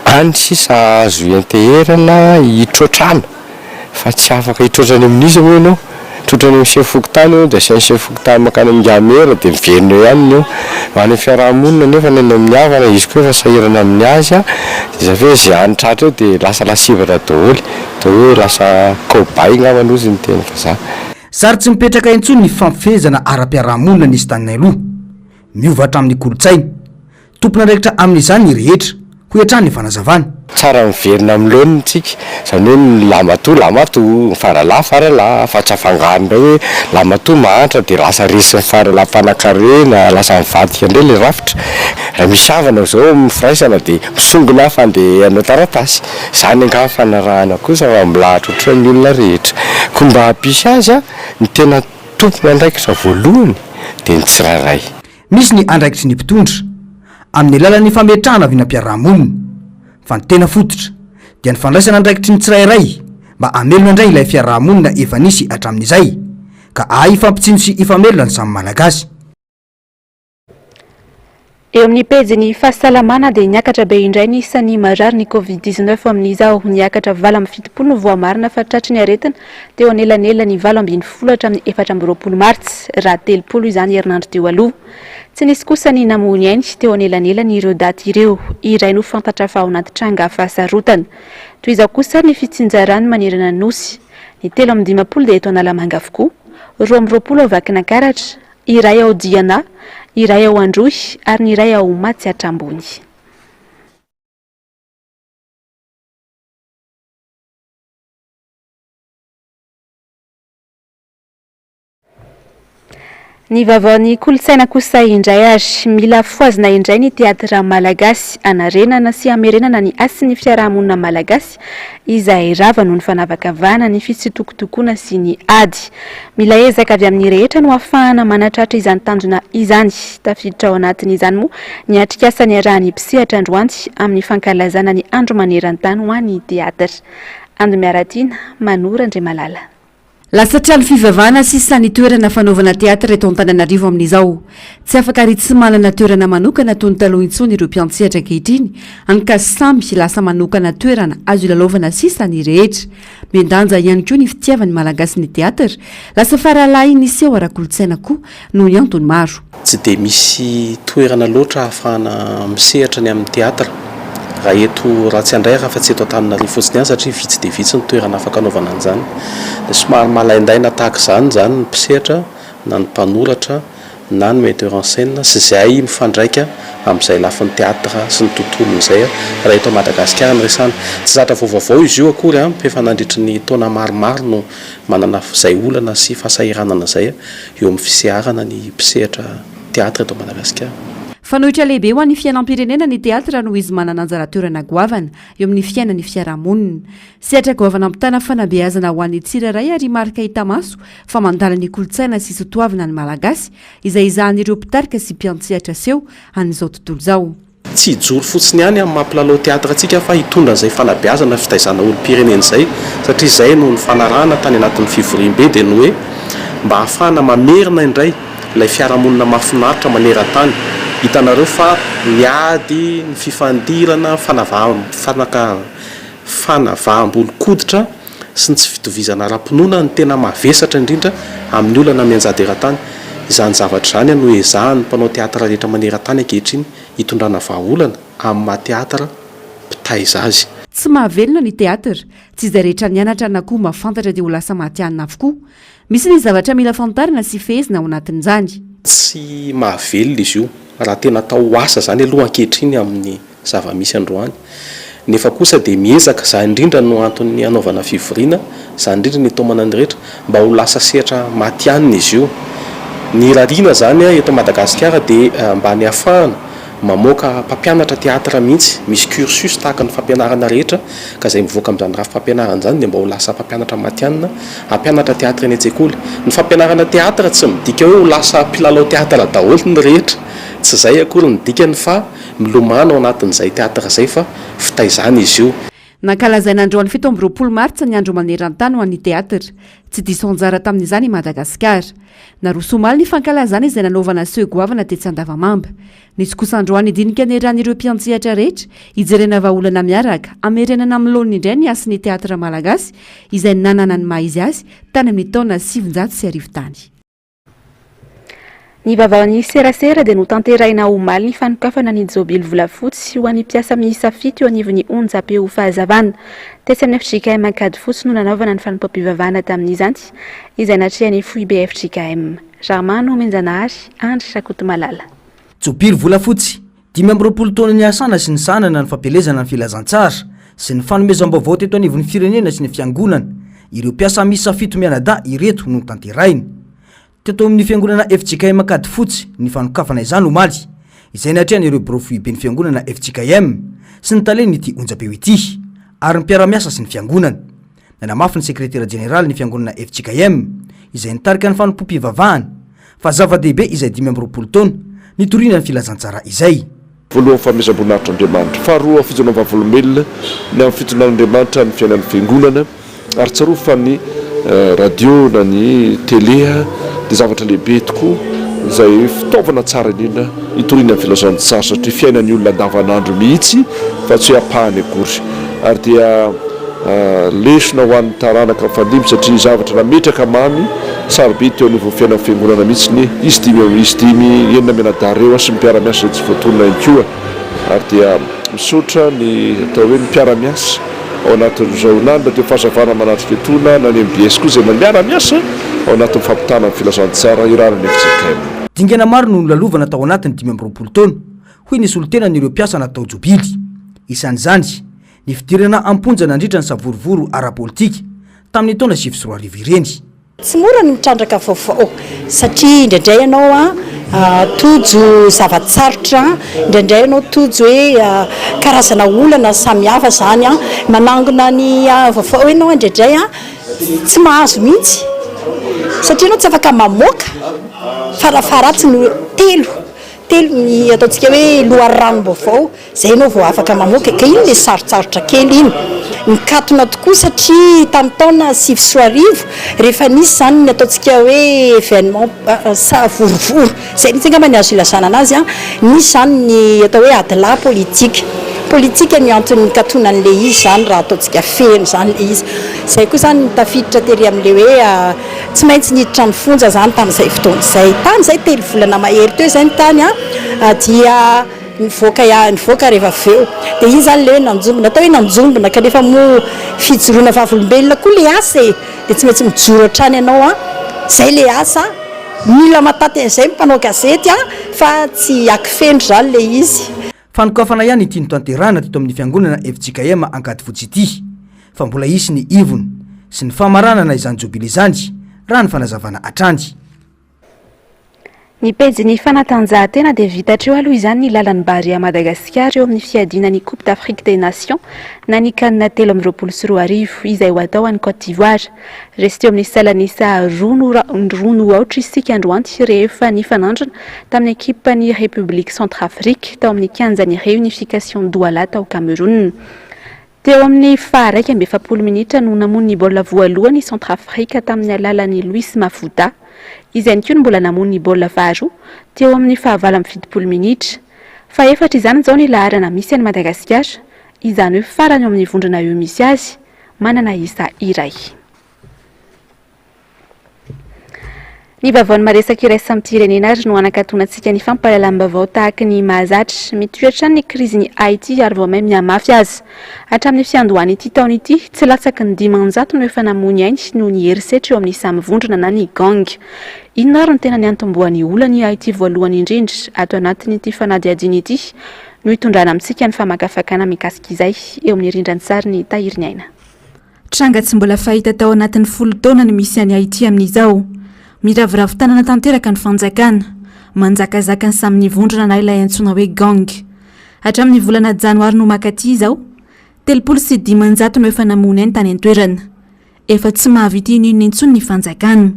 S6: any sisa azo enteherana hitrotrana fa tsy afaka hitrotrany amin'izy moa ianao trotrany amin'ny sefokotany eo dia sainy sefokotany makany amin'ny gamera dia miverina eo ihany eo any fiarahamonina nefa neny amin'ny havana izy koa efa sahirana amin'ny azy a dia zafa hoe zay anitratra eo dia lasa lasivana daholo dia hoe lasa kobay ngavana ozy ny teny fa za
S10: sary tsy mipetraka intsony ny fampifehezana ara-piarahamonina nisy tanina aloha miovatra amin'ny kolotsaina tompona ndraikitra amin'izany ny rehetra ho hiatrany ny fanazavana
S6: tsara miverina amin'ny laoniny tsika izany hoe ny lamatoa faralahy fa tsy afangaro indray hoe lamatoa mahantra dia lasa resy ny faralahy-mpanakarena lasa mivadika indray le rafitra raha misy havana zao mifiraisana dia misongona fandehanao taratasy izany anga fanarahana kosa fa milahatra ohatra ny olona rehetra ko mba hampisy azy a ny tena tompona andraikitra voalohany dia ny tsirairay
S10: misy ny andraikitry ny mpitondra amin'ny alalan'ny fametrahana avy nam-piarahamonina fa ny tena fototra dia ny fandraisana andraikitry ny tsirairay mba amelona indray ilay fiarahamonina efa nisy hatramin'izay ka ahay ifampitsino sy ifamelona ny samy malagasy
S2: eo amin'ny pejy fahasalamana dia niakatra be indray ny isan'ny marary ny covid-19 amin'izao niakatra 7 voamarina fa tratry ny aretina teo anelanela ny 7 hatramin'ny 4 marts raha 3 izany herinandro teo aloha tsy nisy kosa ny namony ainy teo anelanela ny ireo daty ireo iray no fantatra fa ao anaty tranga fahasarotana toy izao kosa ny fitsinjarany manerana nosy ny 3 dia eto analamanga avokoa 2 vakinankaratra iray ao diana iray ao androy ary ny iray ao matsy atrambony ny vavaon'ny kolotsaina kosa indray ary mila foazina indray ny teatra malagasy anarenana sy amerenana ny asin'ny fiarahamonina malagasy izay rava noho ny fanavakavahana ny fitsitokotokoana sy ny ady mila ezaka avy amin'ny rehetra no ahafahana manatratra izany tanjona izany tafiditra ao anatin'izany moa ny atrikasany arahany mpisehatra androany amin'ny fankalazana ny andro maneran-tany ho an'ny teatra ando miaratiana Manora Andriamalala
S12: lasa trano fivavahana sisa ny toerana fanaovana teatra eto Antananarivo amin'izao tsy afaka ry tsy manana toerana manokana toy ny taloha intsony ireo mpiantsehatra ankehitriny ankas samby lasa manokana toerana azo ilalaovana sisa ny rehetra miandanja ihany koa ny fitiavany malagasy ny teatra lasa faralahy niseho ara-kolotsaina koa noho ny antony maro
S9: tsy dia misy toerana loatra ahafahana misehatra ny amin'ny teatra raha eto raha tsy andray raha tsy eto Antananarivo fotsiny ihany satria vitsy dia vitsy ny toerana afaka anaovana an'izany dia somary malaindaina tahaka izany ny mpisehatra na ny mpanoratra na ny metteur en scène sy izay mifandraika amin'izay lafin'ny teatra sy ny tontolo izay raha eto Madagasikara ny resana tsy zatra vaovao izy io akory efa nandritry ny taona maromaro no manana izay olana sy fahasahiranana izay eo amin'ny fiseharana ny mpisehatra teatra eto Madagasikara
S12: fanohitra lehibe ho an'ny fiainam-pirenena ny teatra no izy manana anjara-toerana goavana eo amin'ny fiainany fiarahamonina sehatra goavana ampitana fanabeazana ho an'ny tsirairay ary marika hita maso fa mandala ny kolotsaina sy sotoavina ny malagasy izay izahan'ireo mpitarika sy mpiantsehatra seho an'izao tontolo izao
S9: tsy hijoro fotsiny ihany amin'ny mampilalao teatra antsika fa hitondra izay fanabeazana fitaizana olo-pirenena izay satria izay no ny fanarahana tany anatin'ny fivoriam-be dia no hoe mba ahafahana mamerina indray ilay fiarahamonina mahafinaritra maneran-tany hitanareo fa miady ny fifandirana fanavaham-bolo-koditra sy ny tsy fitovizana ara-pinoana ny tena mavesatra indrindra amin'ny olana mianjady eran-tany izany zavatra izany no ezahany mpanao teatra rehetra maneran-tany ankehitriny hitondrana vahaolana amin'ny mateatra mpitaiza azy
S12: tsy mahavelona ny teatra tsy izay rehetra nianatra na koa mafantatra dia ho lasa mahatianina avokoa misy ny zavatra mila fantarina sy fehezina ao anatin'izany
S9: tsy mahavelona izy io raha tena atao asa zany aloha ankehitriny amin'ny zava-misy androany nefa kosa dia miezaka za indrindra no antony anaovana fivoriana za indrindra ny tomanany rehetra mba ho lasa sehatra matianina izy io. Ny rariana zany eto Madagasikara dia mba ny ahafahana mamoaka mpampianatra teatra mihitsy, misy cursus tahaka ny fampianarana rehetra ka izay mivoaka amin'izany raha fampianarana zany dia mba ho lasa mpampianatra matianina hampianatra teatra eny an-tsekoly. Ny fampianarana teatra tsy midika hoe ho lasa mpilalao teatra daholo ny rehetra, tsy izay akory ny dikany fa milomano ao anatin'izay teatra izay fa fitaizana izy io.
S12: Nankalazaina andro any 7 martsa ny andro maneran-tany ho an'ny teatra, tsy diso anjara tamin'izany i Madagasikara. Narosomaly ny fankalazana izay nanaovana segoavana tetsy Andavamamba. Nisy kosa androany dinika aneran'ireo mpiantsehatra rehetra ijerena vahaolana miaraka amerenana amin'ny laoniny indray ny asin'ny teatra malagasy izay nanana ny maha izy azy tany amin'ny taona 700 tany.
S2: Ny vavaon'ny serasera dia notanterahina omaly ny fanokafana ny jobily volafotsy ho an'ny mpiasa miisa 7 eo anivon'ny onjam-peo fahazavana. Tesy amin'ny FJKM Ankady fotsy no nanaovana ny fanompam-pivavahana tamin'izany izay natrehan'ny FOIB FJKM. Jarmano Menjanahary, Andry Sakoto Malala.
S10: Jobily volafotsy 20 taona ny asana sy ny sanana ny fampelezana ny filazantsara sy ny fanomezam-baovao teto anivon'ny firenena sy ny fiangonana. Ireo mpiasa miisa 7 mianadahy ireto no tanterahina. Teto amin'ny fiangonana FJKM Ankady fotsy ny fanokafana izany omaly izay natrehany ireo bureau FOIB ny fiangonana FJKM sy ny taleny ity onjam-peo ity ary ny mpiara-miasa sy ny fiangonana. Nanamafy ny sekretera general ny fiangonana FJKM izay nitarika ny fanompom-pivavahana fa zava-dehibe izay 20 taona nitoriana ny filazantsara izay.
S11: Voalohany famezam-boninahitran'Andriamanitra, faharoa fijonana vavolombelona ny amin'ny fitonan'Andriamanitra ny fiainan'ny fiangonana ary tsaroa fa ny radio na ny télé dia zavatra lehibe tokoa izay fitaovana tsara indrindra hitoriana ny filazantsara satria fiainan'ny olona andavanandro mihitsy fa tsy hoe apahany akory ary dia lesona ho an'ny taranaka mifandimby satria zavatra nametraka mamy sarobe teo anivon'ny fiainan'ny fiangonana mihitsy ny izy dimy enina mianadareo sy mpiara-miasa izay tsy voatonona ihany koa ary dia misotra ny atao hoe ny mpiara-miasa ao anatin'izao nandro teo fahazavana manatrika etona na ny MBS koa izay miara-miasa ao anatin'ny fampitana ny filazantsara irarany FJKM.
S10: Dingana maro no lalovana tao anatiny 20 taona hoy nisy olotena n'ireo mpiasa natao jobily. Isan'izany ny fidirana amponjana nandritra ny savorovoro ara-politika tamin'ny taona 2010 ireny.
S13: Tsy mora ny mitrandraka vaovao satria indraindray ianao tojo zavatsarotra, indraindray ianao tojo hoe karazana olana samihafa zany manangona ny vaovao ianao indraindray tsy mahazo mihitsy satria ianao tsy afaka mamoaka farafaratsiny telo ny ataontsika hoe loharanom-baovao zay ianao vao afaka mamoaka ka iny le sarotsarotra kely iny nikatona tokoa satria tamin'ny taona 2010 rehefa nisy zany ny ataontsika hoe événement vorovoro zay ny tsingamba ny azo ilazana anazy nisy zany ny atao hoe adila politika ny antony katona an'le izy zany raha ataontsika feno zany le izy zay koa zany nitafiditra tery amin'le hoe tsy maintsy niditra ny fonja zany tamin'izay fotoana izay tamin'izay telo volana mahery teo izay ny tany dia nivoaka rehefa aveo dia iny zany le hoe nanjombona atao hoe nanjombona kanefa mo fijoroana vavolombelona koa le asa dia tsy maintsy mijoro hatrany ianao zay le asa mila mataty an'izay mpanao gazety fa tsy akifendro zany le izy.
S10: Fanokafana ihany ity notanterahana teto amin'ny fiangonana FJKM Ankady fotsy ity fa mbola isy ny ivony sy ny famaranana izany jobily izany raha ny fanazavana hatrany.
S2: Ny pejy ny fanatanjahantena dia vitatreo aloha izany ny lalan'ny bary a Madagasikara eo amin'ny fiadiana ny Coupe d'Afrique des Nations na ny kanina 2024 izay ho atao any Côte d'Ivoire. Resy teo amin'ny salanisa rono aotra isika androanty rehefa ny fanandrana tamin'ny ekipa ny République Centrafrique tao amin'ny 15 réunification Douala tao Cameroun. Teo amin'ny faha 1 minitra no namono ny baolina voalohany ny Centrafrique tamin'ny alalan'ny Louis Mafuta. Izay ny koa ny mbola namono ny baolina faharoa teo amin'ny faha 20 minitra. Fa efatra izany zao ny laharana misy any Madagasikara, izany hoe farany amin'ny vondrona eo misy azy, manana isa iray. Ny vaovao maresaka iraisa amin'ny pirenena ary no anakatonantsika ny fampahalalam-baovao tahaka ny mahazatra mitoetra ny krizy ny Haïti ary vao may mihamafy azy. Hatramin'ny fiandohany ity taona ity tsy latsaky ny 500 no efa namony ainy no ny herisetra eo amin'ny samy vondrona na ny gang. Inona ary ny tena ny antombohan'ny olana ny Haïti voalohany indrindra ato anatin'ity fanadihadiana ity no hitondrana amintsika ny famakafakana mikasika izay eo amin'ny rindran'ny sary ny Tahiriny Aina.
S8: Tranga tsy mbola fahita tao anatin'ny 10 taona ny misy any Haïti amin'izao. Miravoravo tanana tanteraka ny fanjakana, manjakazaka ny samy nivondrona na ilay antsoina hoe gang. Hatramin'ny volana janoary no makaty izao, 350 no efa namony any tany an-toerana. Efa tsy mahavita inona intsony ny fanjakana.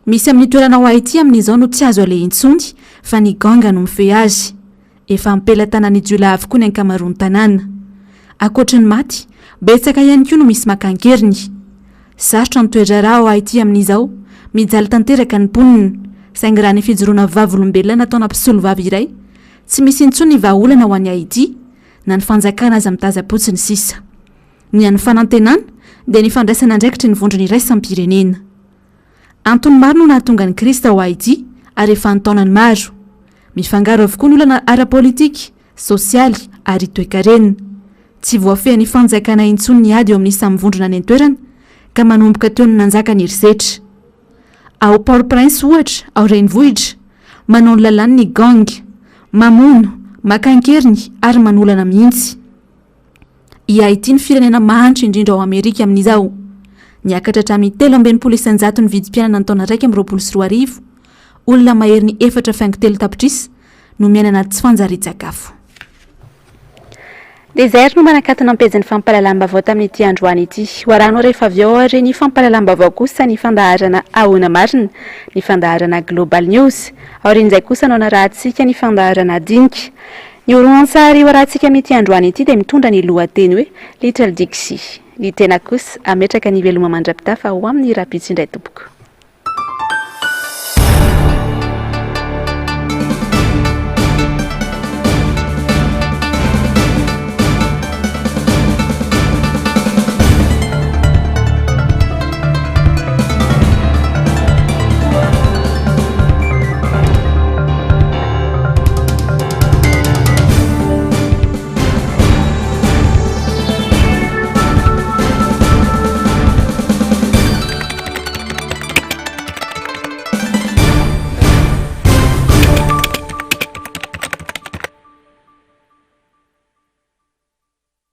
S8: Misy amin'ny toerana ao Haïti amin'izao no tsy azo ale intsony fa ny ganga no mifehy azy. Efa ampelatana ny jiola avokoa ny ankamaroany tanàna. Ankoatra ny maty, betsaka ihany koa no misy makankeriny. Sarotra ny toetra raha ao Haïti amin'izao, mijaly tanteraka ny mponina, saingy raha ny fijoroana vavolombelona nataona mpisolo vavy iray, tsy misy intsony ny vahaolana ho an'ny Haïti na ny fanjakana aza mitazapotsiny sisa. Ny an'ny fanantenana dia ny fandraisana andraikitry ny vondrony iray sam-pirenena. Antony maro no nahatonga ny Krista ao Haïti ary efa antaonany maro. Mifangaro avokoa ny olana ara-politika, sosialy ary toe-karena. Tsy voafehy ny fanjakana intsony ny ady eo amin'ny samy vondrona ny an-toerana ka manomboka teo ny nanjaka ny herisetra. Ao Port-au-Prince ohatra, ao Renivohitra, manao ny lalàny ny gang, mamono, makankeriny ary manolana mihitsy. I Haïti ny firenena mahantra indrindra ao Amerika amin'izao. Niakatra hatramin'ny 320 ny vidim-pianana ny taona 2024, olona mahery ny 4.3 tapitrisa no miaina anaty tsy fanjarian-tsakafo.
S2: Desert no manakatona ampejany fampahalalam-baovao tamin'ity androany ity. Hoarano rehefa avy ao ary ny fampahalalam-baovao kosa ny fandaharana Ahona Marina, ny fandaharana Global News, aorin'izay kosa no narahantsika ny fandaharana Dinika. Ny horonan-tsary hoarahantsika amin'ity androany ity dia mitondra ny lohateny hoe Little Dixie. Ny tena kosa ametraka ny veloma mandrapitafa ho amin'ny rapitsy indray tompoko.